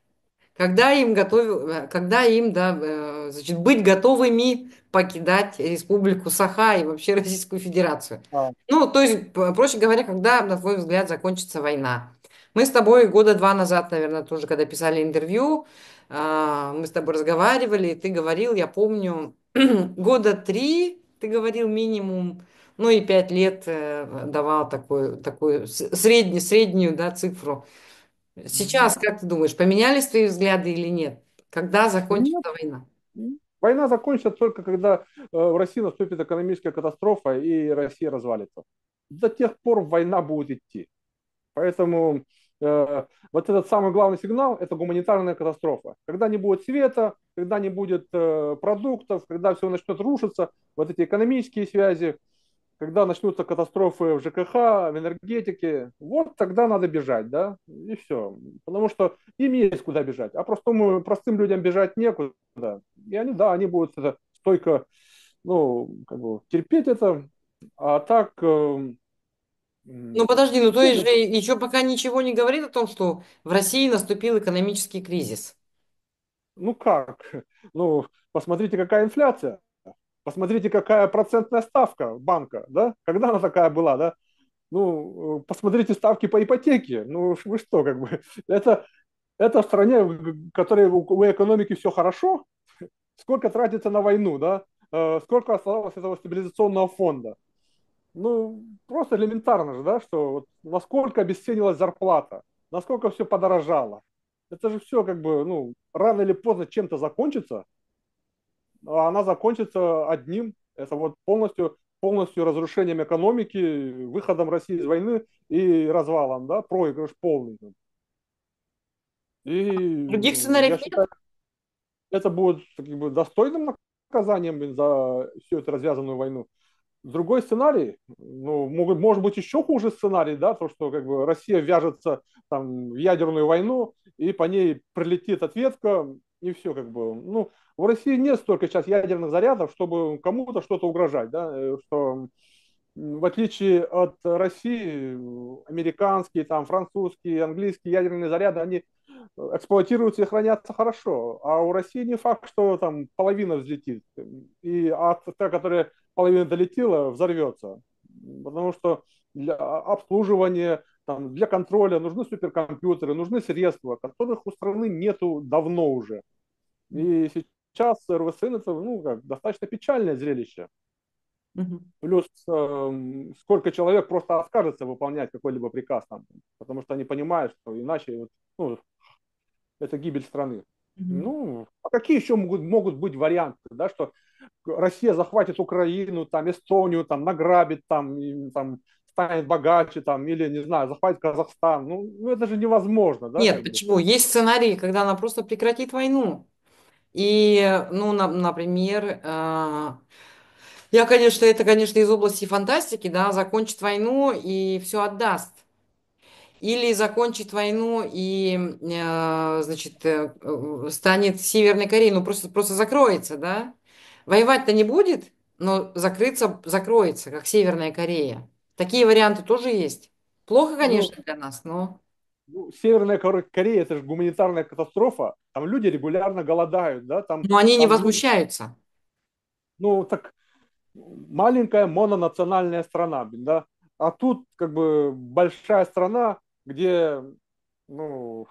Speaker 1: Когда им, да, значит, быть готовыми покидать Республику Саха и вообще Российскую Федерацию?
Speaker 2: А,
Speaker 1: Ну, то есть, проще говоря, когда, на твой взгляд, закончится война? Мы с тобой года два назад, наверное, тоже, когда писали интервью, мы с тобой разговаривали, и ты говорил, я помню, года три, ты говорил минимум, ну и 5 лет давал такую среднюю, да, цифру. Сейчас, как ты думаешь, поменялись твои взгляды или нет? Когда
Speaker 2: нет,
Speaker 1: закончится война?
Speaker 2: война закончится только когда в России наступит экономическая катастрофа и Россия развалится. До тех пор война будет идти. Поэтому вот этот самый главный сигнал – это гуманитарная катастрофа. Когда не будет света, когда не будет продуктов, когда все начнет рушиться, вот эти экономические связи, когда начнутся катастрофы в ЖКХ, в энергетике, вот тогда надо бежать, да, и все. Потому что им есть куда бежать, а простым людям бежать некуда. И они, да, они будут это стойко, ну, как бы терпеть это, а так
Speaker 1: Ну подожди, ну то
Speaker 2: все
Speaker 1: есть же еще пока ничего не говорит о том, что в России наступил экономический кризис.
Speaker 2: ну как? Ну, посмотрите, какая инфляция. Посмотрите, какая процентная ставка банка, да? Когда она такая была, да? Ну, посмотрите ставки по ипотеке. Ну, вы что, как бы, это, это в стране, в которой у экономики все хорошо, сколько тратится на войну, да? Сколько осталось этого стабилизационного фонда. Ну, просто элементарно же, да, что вот насколько обесценилась зарплата, насколько все подорожало. Это же все как бы, ну, рано или поздно чем-то закончится, а она закончится одним. Это вот полностью разрушением экономики, выходом России из войны и развалом, да, проигрыш полный.
Speaker 1: Других
Speaker 2: И я
Speaker 1: сценариев нет?
Speaker 2: считаю, это будет как бы достойным наказанием за всю эту развязанную войну. Другой сценарий, ну, может быть еще хуже сценарий, да, то, что как бы Россия вяжется там, в ядерную войну, и по ней прилетит ответка, и все как бы. Ну, в России нет столько сейчас ядерных зарядов, чтобы кому-то что-то угрожать, да, что в отличие от России, американские, там, французские, английские ядерные заряды, они эксплуатируются и хранятся хорошо. А у России не факт, что там половина взлетит. А та, которая половина долетела, взорвется. потому что для обслуживания, там, для контроля нужны суперкомпьютеры, нужны средства, которых у страны нету давно уже. И сейчас РВСН это ну, как, достаточно печальное зрелище.
Speaker 1: Мгм.
Speaker 2: Плюс сколько человек просто откажется выполнять какой-либо приказ там, потому что они понимают, что иначе вот, ну, это гибель страны.
Speaker 1: Мгм.
Speaker 2: Ну, а какие еще могут быть варианты, да, что Россия захватит Украину, там, Эстонию, там, награбит, там, и, там, станет богаче, там, или, не знаю, захватит Казахстан. Ну, это же невозможно, да,
Speaker 1: Нет,
Speaker 2: как бы.
Speaker 1: почему? Есть сценарии, когда она просто прекратит войну. И, ну, например, конечно, это, конечно, из области фантастики, да, закончит войну и все отдаст. Или закончит войну и, значит, станет Северной Кореей, ну, просто закроется, да. Воевать-то не будет, но закроется, как Северная Корея. Такие варианты тоже есть. Плохо,
Speaker 2: Ну,
Speaker 1: конечно, для нас, но,
Speaker 2: ну, Северная Корея, это же гуманитарная катастрофа, там люди регулярно голодают, да,
Speaker 1: но они не
Speaker 2: там люди,
Speaker 1: возмущаются.
Speaker 2: ну, так маленькая мононациональная страна, блин, да, а тут как бы большая страна, где, ну,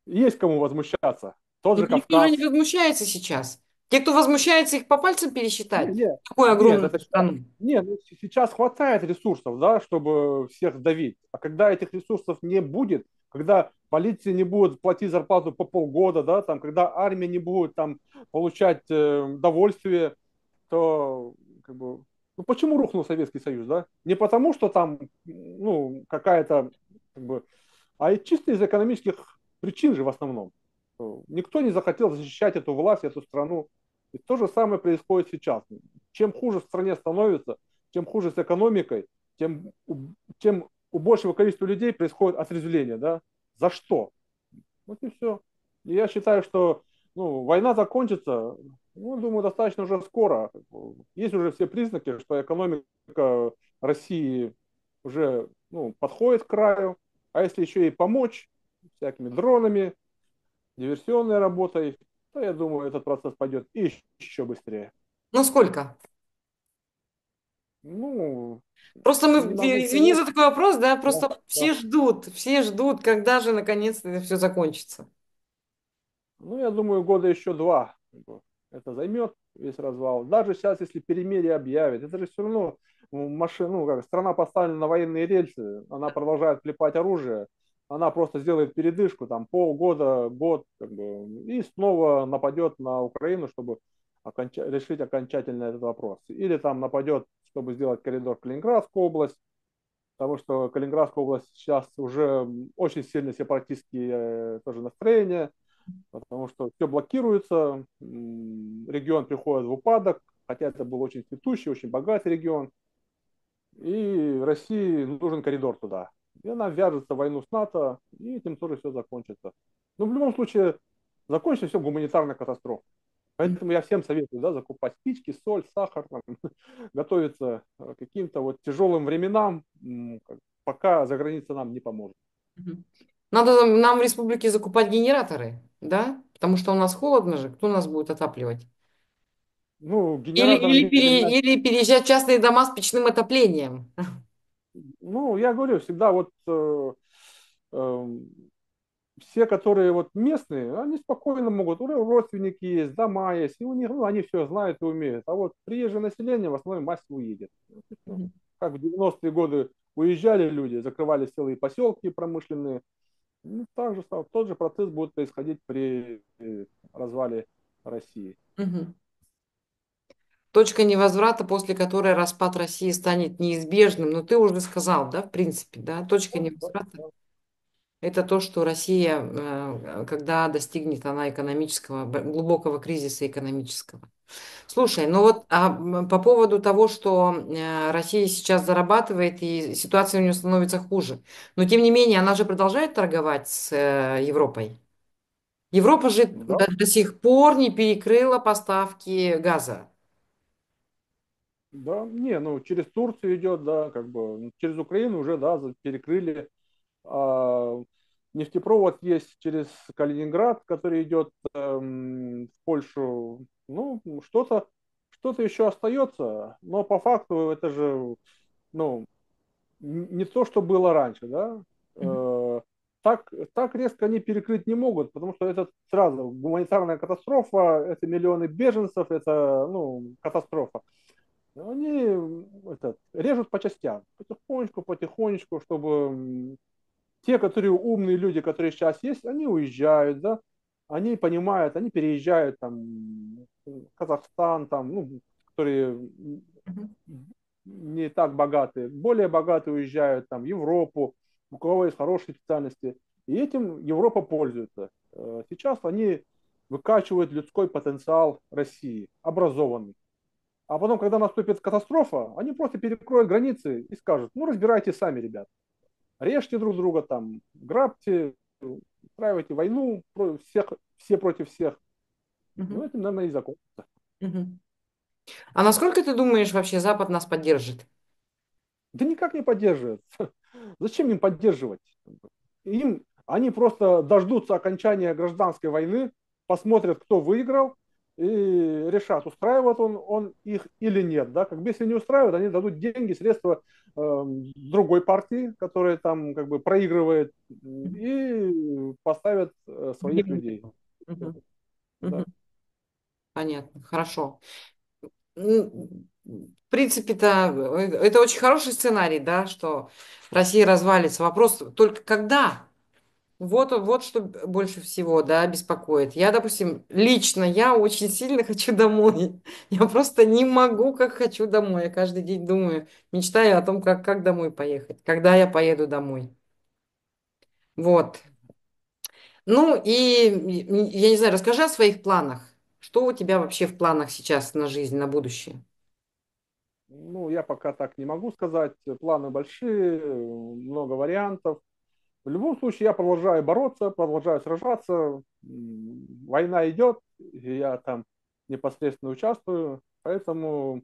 Speaker 2: есть кому возмущаться. Тот
Speaker 1: Но
Speaker 2: же
Speaker 1: никто же не
Speaker 2: Кавказ.
Speaker 1: возмущается сейчас. Те, кто возмущается, их по пальцам пересчитать.
Speaker 2: Не,
Speaker 1: Такую
Speaker 2: нет,
Speaker 1: огромную
Speaker 2: это
Speaker 1: страну.
Speaker 2: не, ну, сейчас хватает ресурсов, да, чтобы всех давить. А когда этих ресурсов не будет, когда полиция не будет платить зарплату по полгода, да, там, когда армия не будет там получать довольствие, то как бы, ну, почему рухнул Советский Союз, да? Не потому, что там, ну, какая-то, как бы, а чисто из экономических причин же в основном. Никто не захотел защищать эту власть, эту страну. И то же самое происходит сейчас. Чем хуже в стране становится, чем хуже с экономикой, тем у большего количества людей происходит отрезвление. Да? За что? Вот и все. И я считаю, что ну, война закончится, ну, думаю, достаточно уже скоро. Есть уже все признаки, что экономика России уже ну, подходит к краю. А если еще и помочь всякими дронами, диверсионной работой, то я думаю, этот процесс пойдет еще быстрее.
Speaker 1: Ну сколько?
Speaker 2: Ну,
Speaker 1: Просто мы,
Speaker 2: не могу
Speaker 1: извини
Speaker 2: сказать.
Speaker 1: за такой вопрос, да,
Speaker 2: Да,
Speaker 1: просто
Speaker 2: да.
Speaker 1: все ждут, когда же наконец-то это все закончится.
Speaker 2: Ну, я думаю, года еще два это займет весь развал. Даже сейчас, если перемирие объявят, это же все равно машина, ну, как, страна поставлена на военные рельсы, она продолжает клепать оружие, она просто сделает передышку, там, полгода, год, как бы, и снова нападет на Украину, чтобы решить окончательно этот вопрос. Или там нападет, чтобы сделать коридор в Калининградскую область, потому что Калининградская область сейчас уже очень сильно сепаратистские тоже настроения, потому что все блокируется, регион приходит в упадок, хотя это был очень цветущий, очень богатый регион, и России нужен коридор туда. И она вяжется в войну с НАТО, и этим тоже все закончится. Но в любом случае закончится все гуманитарной катастрофой. Поэтому я всем советую, да, закупать спички, соль, сахар, там, готовиться к каким-то вот тяжелым временам, пока за границей нам не поможет.
Speaker 1: Мгм. Надо нам в республике закупать генераторы, да? Потому что у нас холодно же, кто нас будет отапливать?
Speaker 2: Ну, генераторами
Speaker 1: Или переезжать в частные дома с печным отоплением.
Speaker 2: ну, я говорю, всегда вот э, все, которые вот местные, они спокойно могут, у родственники есть, дома есть, и у них, ну, они все знают и умеют. А вот приезжее население в основном массово уедет. Вот и всё.
Speaker 1: Мгм.
Speaker 2: Как в 90-е годы уезжали люди, закрывали целые поселки промышленные. Ну, так же, тот же процесс будет происходить при развале России.
Speaker 1: Мгм. Точка невозврата, после которой распад России станет неизбежным. Но ты уже сказал, да, в принципе, да, точка
Speaker 2: Да, да,
Speaker 1: невозврата.
Speaker 2: да.
Speaker 1: Это то, что Россия, когда достигнет она экономического, глубокого кризиса экономического. Слушай, ну вот по поводу того, что Россия сейчас зарабатывает и ситуация у нее становится хуже, но тем не менее она же продолжает торговать с Европой. Европа же
Speaker 2: Да,
Speaker 1: до сих пор не перекрыла поставки газа.
Speaker 2: да, не, ну через Турцию идет, да, как бы ну, через Украину уже, да, перекрыли. А, нефтепровод есть через Калининград, который идет в Польшу. Ну, что-то еще остается, но по факту это же, ну, не то, что было раньше, да.
Speaker 1: Мгм.
Speaker 2: Так резко они перекрыть не могут, потому что это сразу гуманитарная катастрофа, это миллионы беженцев, это, ну, катастрофа. Они режут по частям, потихонечку, потихонечку, чтобы те, которые умные люди, которые сейчас есть, они уезжают, да, они понимают, они переезжают там в Казахстан, там, ну, которые
Speaker 1: Мгм.
Speaker 2: не так богатые, более богатые уезжают там в Европу, у кого есть хорошие специальности. И этим Европа пользуется. Сейчас они выкачивают людской потенциал России, образованный. А потом, когда наступит катастрофа, они просто перекроют границы и скажут, ну, разбирайтесь сами, ребят. Режьте друг друга, там, грабьте, устраивайте войну, всех, все против всех. Ну,
Speaker 1: Мгм.
Speaker 2: этим, наверное, и закончится.
Speaker 1: Мгм. А насколько ты думаешь, вообще Запад нас поддержит?
Speaker 2: Да никак не поддерживают. Зачем им поддерживать? Они просто дождутся окончания гражданской войны, посмотрят, кто выиграл, и решат, устраивает он их или нет. Да? Как бы, если не устраивает, они дадут деньги, средства другой партии, которая там как бы проигрывает, и поставят своих людей.
Speaker 1: Мгм.
Speaker 2: Да.
Speaker 1: Мгм. Понятно, хорошо. В принципе-то это очень хороший сценарий, да, что Россия развалится. Вопрос только когда? Вот что больше всего, да, беспокоит. Я, допустим, лично, я очень сильно хочу домой. Я просто не могу, как хочу домой. Я каждый день думаю, мечтаю о том, как домой поехать, когда я поеду домой. Вот. Ну я не знаю, расскажи о своих планах. Что у тебя вообще в планах сейчас на жизнь, на будущее?
Speaker 2: Ну, я пока так не могу сказать. Планы большие, много вариантов. В любом случае, я продолжаю бороться, продолжаю сражаться. Война идет, и я там непосредственно участвую. Поэтому,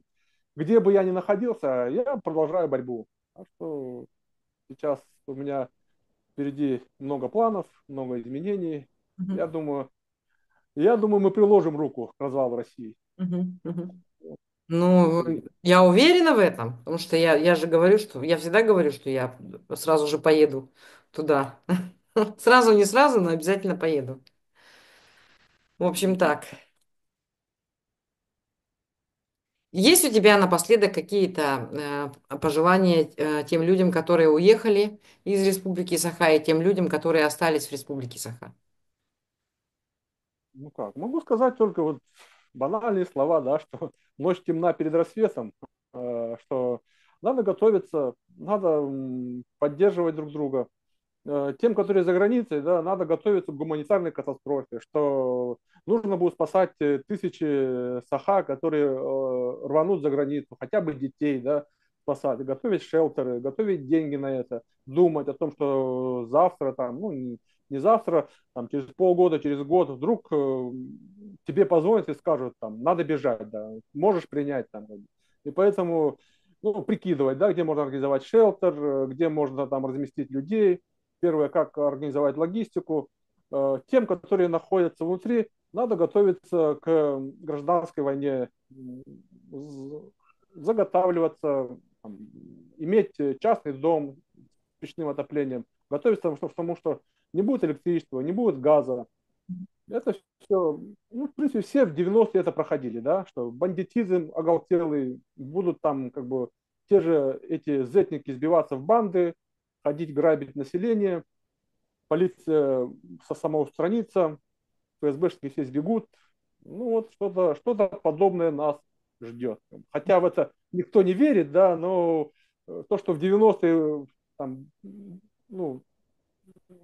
Speaker 2: где бы я ни находился, я продолжаю борьбу. Так что сейчас у меня впереди много планов, много изменений.
Speaker 1: Мгм.
Speaker 2: Я думаю, я думаю, мы приложим руку к развалу России.
Speaker 1: Мгм. Мгм. Ну, я уверена в этом, потому что я же говорю, что я всегда говорю, что я сразу же поеду туда. Сразу, не сразу, но обязательно поеду. В общем, так. Есть у тебя напоследок какие-то пожелания тем людям, которые уехали из Республики Саха, и тем людям, которые остались в Республике Саха?
Speaker 2: Ну как, могу сказать только вот банальные слова, да, что ночь темна перед рассветом, что надо готовиться, надо поддерживать друг друга. Тем, которые за границей, да, надо готовиться к гуманитарной катастрофе, что нужно будет спасать тысячи саха, которые рванут за границу, хотя бы детей, да, спасать, готовить шелтеры, готовить деньги на это, думать о том, что завтра, там, ну, не завтра, там, через полгода, через год вдруг тебе позвонят и скажут, там, надо бежать, да, можешь принять, там, и поэтому, ну, прикидывать, да, где можно организовать шелтер, где можно там разместить людей. Первое, как организовать логистику. Тем, которые находятся внутри, надо готовиться к гражданской войне, заготавливаться, там, иметь частный дом с печным отоплением, готовиться к тому, что не будет электричества, не будет газа. Это все, ну, в принципе, все в 90-е это проходили, да, что бандитизм оголтелый, будут там как бы те же эти зетники сбиваться в банды, ходить грабить население, полиция самоустранится, ФСБшники все сбегут. Ну вот что-то подобное нас ждет. Хотя в это никто не верит, да, но то, что в 90-е, там, ну,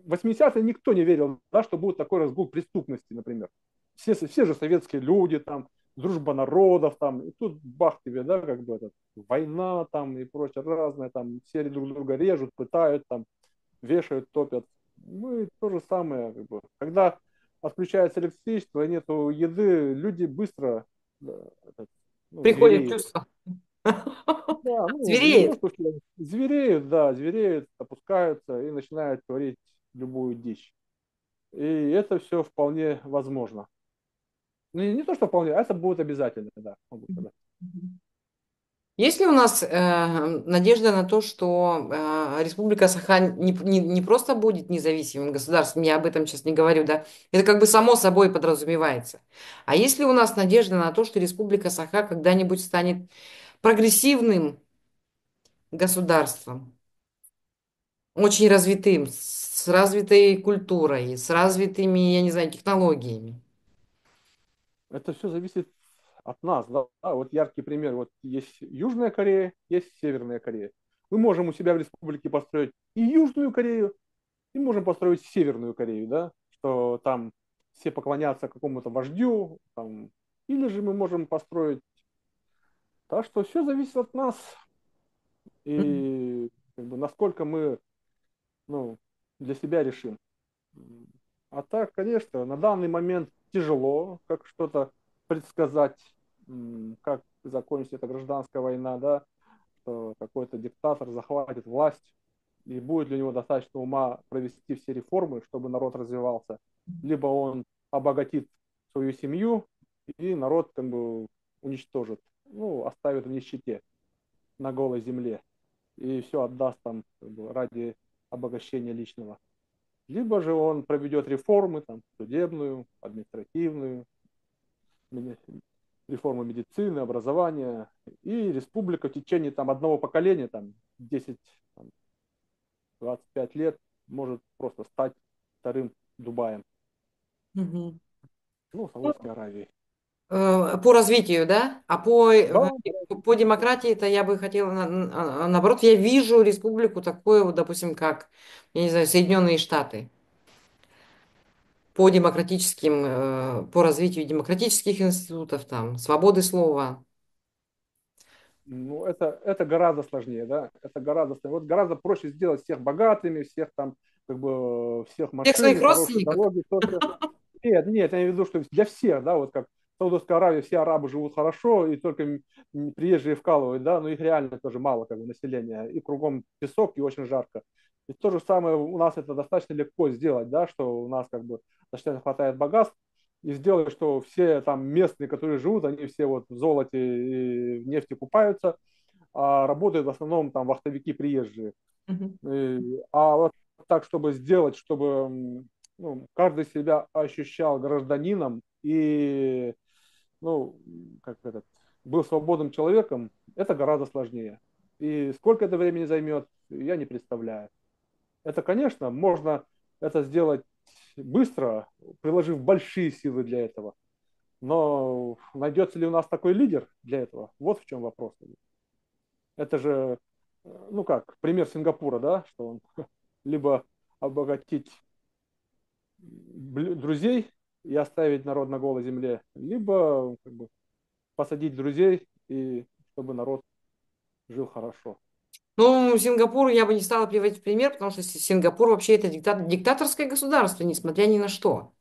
Speaker 2: 80-е никто не верил, да, что будет такой разгул преступности, например. Все же советские люди, там, дружба народов, там, и тут бах тебе, да, как бы этот, война там и прочее разное, там, все друг друга режут, пытают, там, вешают, топят. Ну и то же самое, как бы. Когда отключается электричество, нету еды, люди быстро да, ну,
Speaker 1: Приходит
Speaker 2: звереют.
Speaker 1: чувство.
Speaker 2: Да, ну, не то,
Speaker 1: Звереет.
Speaker 2: что звереют, да, звереют, опускаются и начинают творить любую дичь. И это все вполне возможно. Ну, не то, что вполне, а это будет обязательно, да, могу сказать.
Speaker 1: Есть ли у нас надежда на то, что Республика Саха не просто будет независимым государством, я об этом сейчас не говорю, да, это как бы само собой подразумевается. А есть ли у нас надежда на то, что Республика Саха когда-нибудь станет прогрессивным государством, очень развитым, с развитой культурой, с развитыми, я не знаю, технологиями?
Speaker 2: Это все зависит от нас. Да? Вот яркий пример. Вот есть Южная Корея, есть Северная Корея. Мы можем у себя в республике построить и Южную Корею, и можем построить Северную Корею, да, что там все поклонятся какому-то вождю, там, или же мы можем построить. Так что все зависит от нас
Speaker 1: Мгм.
Speaker 2: и как бы, насколько мы ну, для себя решим. А так, конечно, на данный момент тяжело как что-то предсказать, как закончится эта гражданская война, да, что какой-то диктатор захватит власть, и будет ли у него достаточно ума провести все реформы, чтобы народ развивался, либо он обогатит свою семью, и народ как бы уничтожит, ну, оставит в нищете на голой земле, и все отдаст там как бы, ради обогащения личного. Либо же он проведет реформы, там, судебную, административную, реформу медицины, образования, и республика в течение там, одного поколения, там, 10, там, 25 лет, может просто стать вторым Дубаем,
Speaker 1: Мгм.
Speaker 2: ну, Саудовской Аравии.
Speaker 1: По развитию, да? А
Speaker 2: Да,
Speaker 1: по демократии-то я бы хотела, наоборот, я вижу республику такую, вот, допустим, как, я не знаю, Соединенные Штаты. По демократическим, по развитию демократических институтов, там, свободы слова.
Speaker 2: ну, это гораздо сложнее, да, это гораздо сложнее. Вот гораздо проще сделать всех богатыми, всех там, как бы, всех
Speaker 1: Всех своих
Speaker 2: машины, хорошие
Speaker 1: родственников.
Speaker 2: дороги, то все. Нет, нет, я имею в виду, что для всех, да, вот как в Саудовской Аравии все арабы живут хорошо, и только приезжие вкалывают, да, но их реально тоже мало, как бы, населения, и кругом песок, и очень жарко. И то же самое у нас это достаточно легко сделать, да, что у нас как бы достаточно хватает богатств, и сделать, что все там местные, которые живут, они все вот в золоте и в нефти купаются, а работают в основном там вахтовики приезжие.
Speaker 1: Мгм.
Speaker 2: А вот так, чтобы сделать, чтобы ну, каждый себя ощущал гражданином и ну, как этот, был свободным человеком, это гораздо сложнее. И сколько это времени займет, я не представляю. Это, конечно, можно это сделать быстро, приложив большие силы для этого. Но найдется ли у нас такой лидер для этого? Вот в чем вопрос. Это же, ну как, пример Сингапура, да, что он либо обогатить друзей и оставить народ на голой земле, либо как бы, посадить друзей и чтобы народ жил хорошо.
Speaker 1: Ну, Сингапур я бы не стала приводить в пример, потому что Сингапур вообще это диктаторское государство, несмотря ни на что.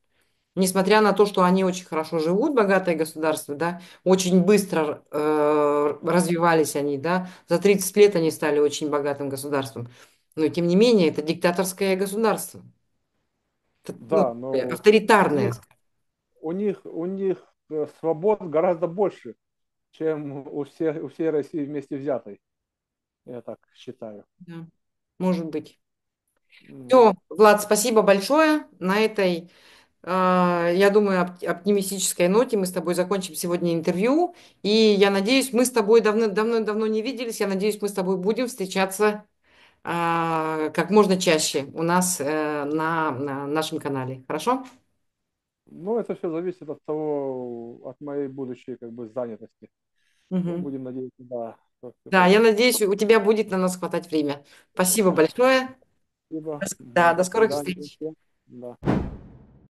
Speaker 1: Несмотря на то, что они очень хорошо живут, богатое государство, да, очень быстро развивались они, да, за 30 лет они стали очень богатым государством. Но, тем не менее, это диктаторское государство. Ну,
Speaker 2: Да, но у
Speaker 1: авторитарное.
Speaker 2: них, у них свобод гораздо больше, чем у всей России вместе взятой. Я так считаю.
Speaker 1: Да, может быть.
Speaker 2: М,
Speaker 1: Все, Влад, спасибо большое. На этой, я думаю, оптимистической ноте мы с тобой закончим сегодня интервью. И я надеюсь, мы с тобой давно не виделись. Я надеюсь, мы с тобой будем встречаться как можно чаще у нас на нашем канале. Хорошо?
Speaker 2: Ну, это все зависит от того, от моей будущей как бы занятости. Ну,
Speaker 1: Мгм.
Speaker 2: будем надеяться, да, что все
Speaker 1: Да, я
Speaker 2: получится.
Speaker 1: надеюсь, у тебя будет на нас хватать время. Спасибо большое.
Speaker 2: Спасибо.
Speaker 1: Да, до
Speaker 2: До
Speaker 1: скорых
Speaker 2: свидания
Speaker 1: встреч.
Speaker 2: всем. Да.